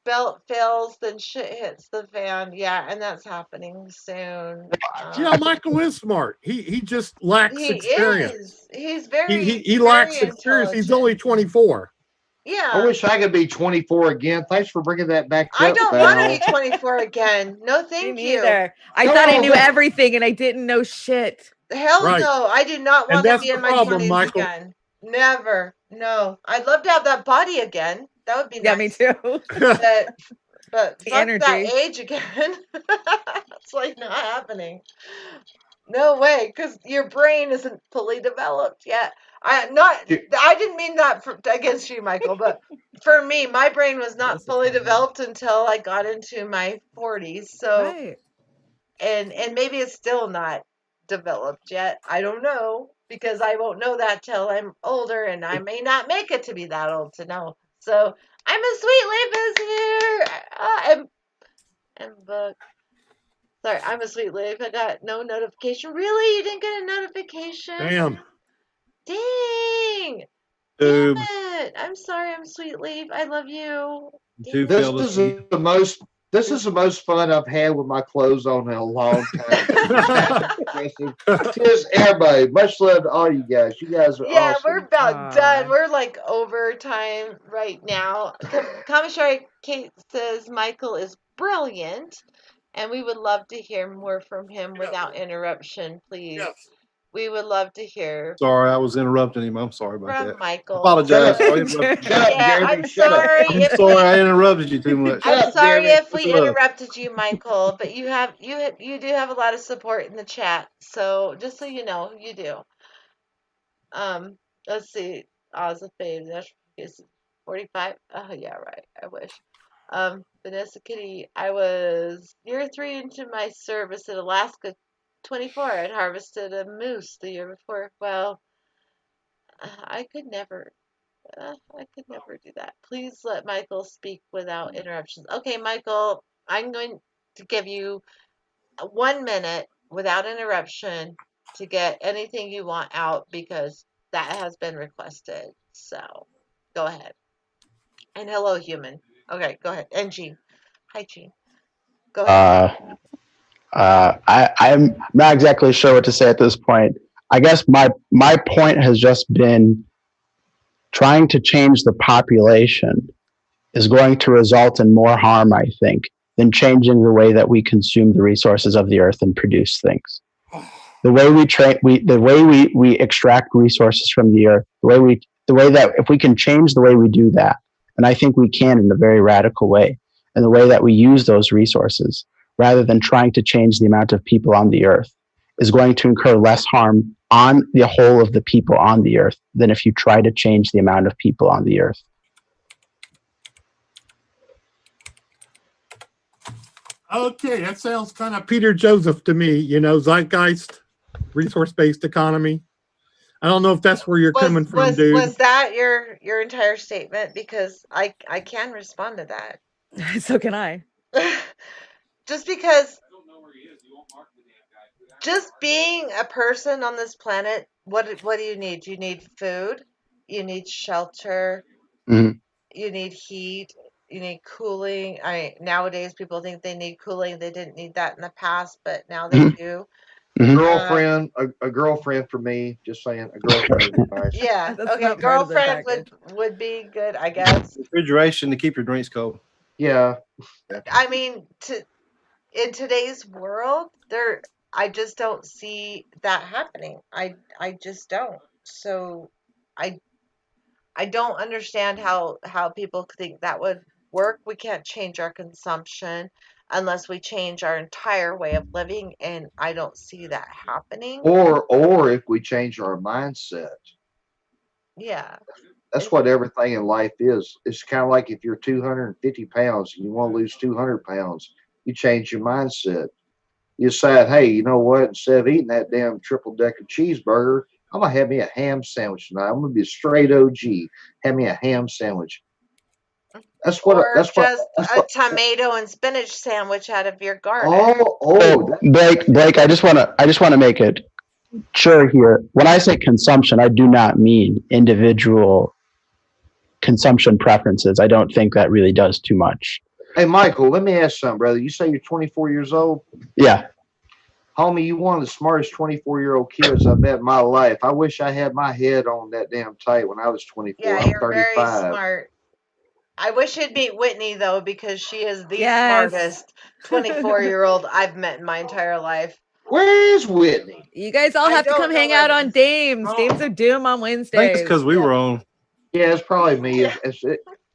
belt fails, then shit hits the fan. Yeah, and that's happening soon. Yeah, Michael is smart. He just lacks He experience. is. He's very He very lacks experience. He's only 24. Yeah. I wish I could be 24 again. Thanks for bringing that back I up, don't want to Val. be 24 again. No, Me thank you. neither. I No, thought I knew that- everything and I didn't know shit. Hell Right. no. I do not And want to that's be the in my problem, 20s Michael. again. Never. No. I'd love to have that body again. That would be Yeah, nice. me too. But The fuck that energy. age again. It's like not happening. No way, because your brain isn't fully developed yet. I didn't mean that against you, Michael, but for me, my brain was not This is fully funny. developed until I got into my 40s. So Right. and maybe it's still not developed yet. I don't know because I won't know that till I'm older, and I may not make it to be that old to know. So I'm a sweet leaf is here. And book. Sorry, I'm a sweet leaf. I got no notification. Really? You didn't get a notification? Damn. Dang. Tube. Damn it. I'm sorry, I'm sweet leaf. I love you. Tube This failed us. is the most. This is the most fun I've had with my clothes on in a long time. Cheers, everybody. Much love to all you guys. You guys are Yeah, awesome. we're about Aw. done. We're like overtime right now. Commissary Kate says Michael is brilliant, and we would love to hear more from him without interruption, please. Yes. We would love to hear Sorry, I was interrupting him. I'm sorry about from that. Michael. Apologize. Shut for interrupting Shut up, Yeah, Jeremy. I'm Shut up. sorry I'm if sorry we I interrupted you too much. Shut I'm up, sorry Jeremy. if we Love. interrupted you, Michael, but you do have a lot of support in the chat. So just so you know, you do. Let's see. Oz of Fame. That's is 45. Oh yeah, right. I wish. Vanessa Kitty. I was year 3 into my service in Alaska. 24. I'd harvested a moose the year before. Well, I could never. I could never do that. Please let Michael speak without interruptions. Okay, Michael, I'm going to give you 1 minute without interruption to get anything you want out because that has been requested. So go ahead. And hello, human. Okay, go ahead. And Jean. Hi, Jean. Go ahead. I'm not exactly sure what to say at this point. I guess my point has just been trying to change the population is going to result in more harm, I think, than changing the way that we consume the resources of the earth and produce things. The way we extract resources from the earth, the way that if we can change the way we do that, and I think we can in a very radical way, and the way that we use those resources, rather than trying to change the amount of people on the earth, is going to incur less harm on the whole of the people on the earth than if you try to change the amount of people on the earth. Okay, that sounds kind of Peter Joseph to me, zeitgeist, resource-based economy. I don't know if that's where you're coming from, dude. Was that your entire statement? Because I can respond to that. So can I. Just because just being a person on this planet, what do you need? You need food, you need shelter, Mhm. you need heat, you need cooling. Nowadays people think they need cooling. They didn't need that in the past, but now they Mhm. do. Girlfriend, a girlfriend for me. Just saying, a girlfriend would be nice. Yeah. That's Okay. not part of their Girlfriend would be good, I guess. Refrigeration to keep your drinks cold. Yeah. I mean, in today's world, I just don't see that happening. I just don't. So I don't understand how people think that would work. We can't change our consumption unless we change our entire way of living, and I don't see that happening. Or if we change our mindset. Yeah. That's what everything in life is. It's kind of like if you're 250 pounds and you want to lose 200 pounds, you change your mindset. You decide, hey, you know what? Instead of eating that damn triple decker cheeseburger, I'm gonna have me a ham sandwich tonight. I'm gonna be a straight OG. Have me a ham sandwich. That's what. Or That's what. just That's a what. tomato and spinach sandwich out of your garden. Oh, Blake, I just want to make it sure here. When I say consumption, I do not mean individual consumption preferences. I don't think that really does too much. Hey, Michael, let me ask something, brother. You say you're 24 years old? Yeah. Homie, you one of the smartest 24-year-old kids I've met in my life. I wish I had my head on that damn tight when I was 24. Yeah, I'm you're very 35. smart. I wish you'd meet Whitney though, because she is the Yes. smartest 24-year-old I've met in my entire life. Where is Whitney? You guys all I have to don't come know hang where out it on is. Dames. Dames of Doom on I think Wednesdays. it's because we were on. Yeah, it's probably me. Yeah.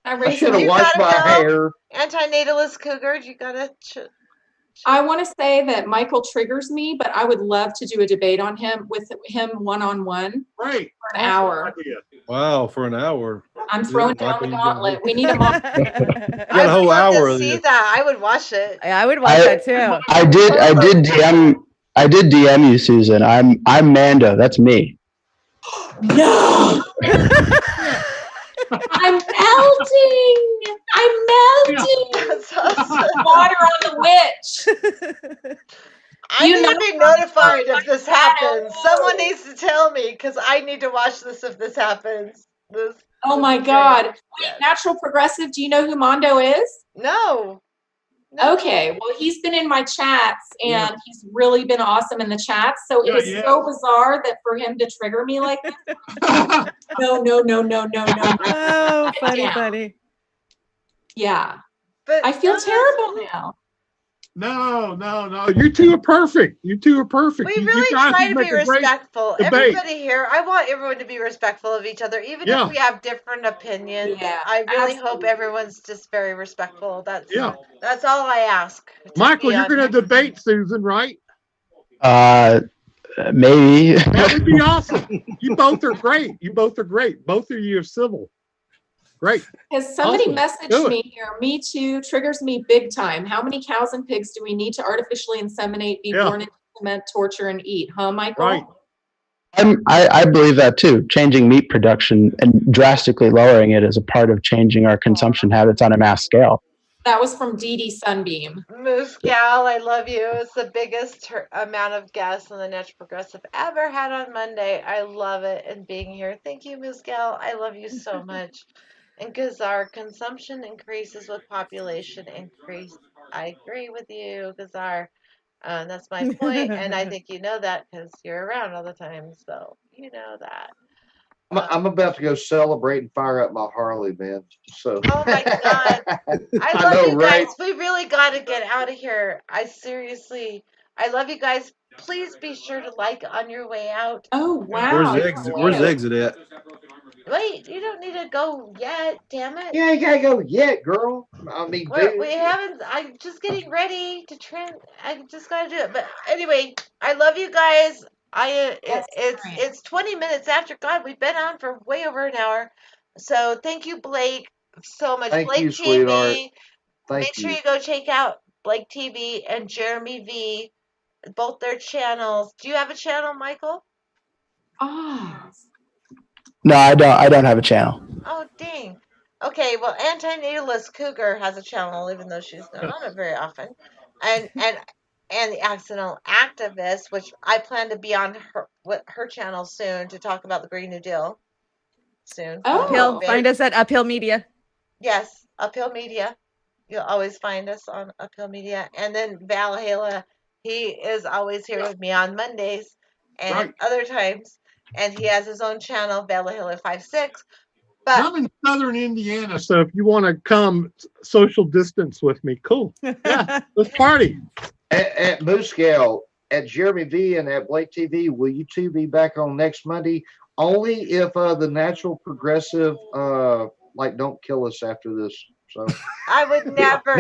I should have You washed gotta my go. hair. Antinatalist Cougar, you gotta. I want to say that Michael triggers me, but I would love to do a debate on him with him one-on-one Right. for an hour. Wow, for an hour. I'm throwing down the Michael, you got gauntlet. We need a mom. got I a would whole love hour to of see you. that. I would watch it. I would watch that too. I did DM you, Susan. I'm Mando. That's me. No. I'm melting. I'm melting. That's awesome. Water on the witch. I You need know to be I'm notified if like this that. happens. Someone needs to tell me, because I need to watch this if this happens. Oh my this God. Wait, yes. Natural Progressive, do you know who Mondo is? No. No. Okay, well, he's been in my chats and Yeah. he's really been awesome in the chats. So Yeah, it is yeah. so bizarre that for him to trigger me like this. No. Oh, funny, Yeah. funny. Yeah. But I feel no, that's terrible cool. now. No. You two are perfect. You two are perfect. We You really guys try would to make be a great respectful. debate. Everybody here, I want everyone to be respectful of each other, even Yeah. if we have different opinions. Yeah, I really hope absolutely. everyone's just very respectful. That's all I ask. to Michael, be you're on going to here. debate Susan, right? Maybe. That would be awesome. You both are great. Both of you are civil. Great. Has somebody Awesome. messaged Do it. me here? Me too triggers me big time. How many cows and pigs do we need to artificially inseminate, be born into cement, torture, and eat? Huh, Michael? Right. I believe that too. Changing meat production and drastically lowering it is a part of changing our consumption habits on a mass scale. That was from Dee Dee Sunbeam. Moose Gal, I love you. It's the biggest amount of guests on the Natural Progressive ever had on Monday. I love it and being here. Thank you, Moose Gal. I love you so much. And because our consumption increases with population increase, I agree with you, Gazar. That's my point, and I think you know that because you're around all the time, so you know that. I'm about to go celebrate and fire up my Harley, man. So. Oh my God. I love know, you right? guys. We really got to get out of here. I love you guys. Please be sure to like on your way out. Oh, wow. Where's the exit? Where's the exit at? Wait, you don't need to go yet, damn it. Yeah, you gotta go yet, girl. I mean, We haven't. I'm just getting ready to I just gotta do it. But anyway, I love you guys. It's 20 minutes after. God, we've been on for way over an hour. So thank you, Blake, so much. Thank Blake you, TV. sweetheart. Make sure you go check out Blake TV and Jeremy V, both their channels. Do you have a channel, Michael? No, I don't have a channel. Oh, dang. Okay, well, Antinatalist Cougar has a channel, even though she's not on it very often. And the Accidental Activist, which I plan to be on her channel soon to talk about the Green New Deal. Soon. Uphill. Find us at Uphill Media. Yes, Uphill Media. You'll always find us on Uphill Media. And then Valhalla, he is always here with me on Mondays and other times. And he has his own channel, Valhalla 56. But I'm in southern Indiana, so if you want to come social distance with me, cool. Yeah, let's party. At Moose Gal, at Jeremy V and at Blake TV, will you two be back on next Monday? Only if the Natural Progressive don't kill us after this. So I would never.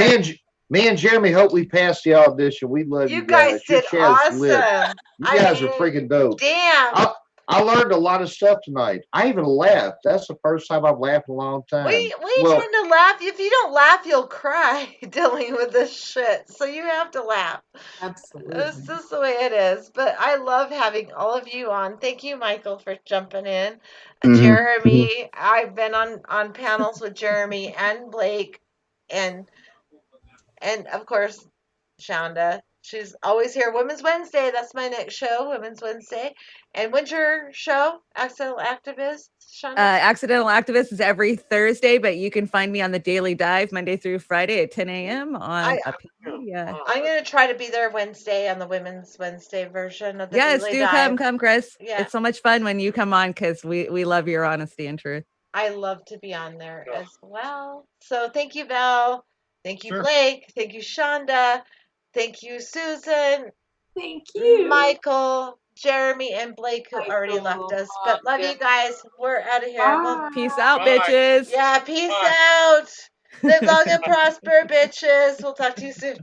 Me and Jeremy hope we pass the audition. We love you guys. You guys did awesome. You guys are freaking dope. Damn. I learned a lot of stuff tonight. I even laughed. That's the first time I've laughed in a long time. What are you trying to laugh? If you don't laugh, you'll cry dealing with this shit. So you have to laugh. Absolutely. It's just the way it is. But I love having all of you on. Thank you, Michael, for jumping in. Jeremy, I've been on panels with Jeremy and Blake and of course Shonda. She's always here. Women's Wednesday. That's my next show, Women's Wednesday. And when's your show, Accidental Activist, Shonda? Accidental Activist is every Thursday, but you can find me on the Daily Dive Monday through Friday at 10 a.m. on I'm going to try to be there Wednesday on the Women's Wednesday version of the Yes, Daily do Dive. come, Chris. Yeah. It's so much fun when you come on because we love your honesty and truth. I love to be on there as well. So thank you, Val. Thank you, Sure. Blake. Thank you, Shonda. Thank you, Susan. Thank you. Michael, Jeremy, and Blake, who already left us. But love you guys. We're out of here. Well, Peace out, Bye. bitches. yeah, peace out. Live long and prosper, bitches. We'll talk to you soon.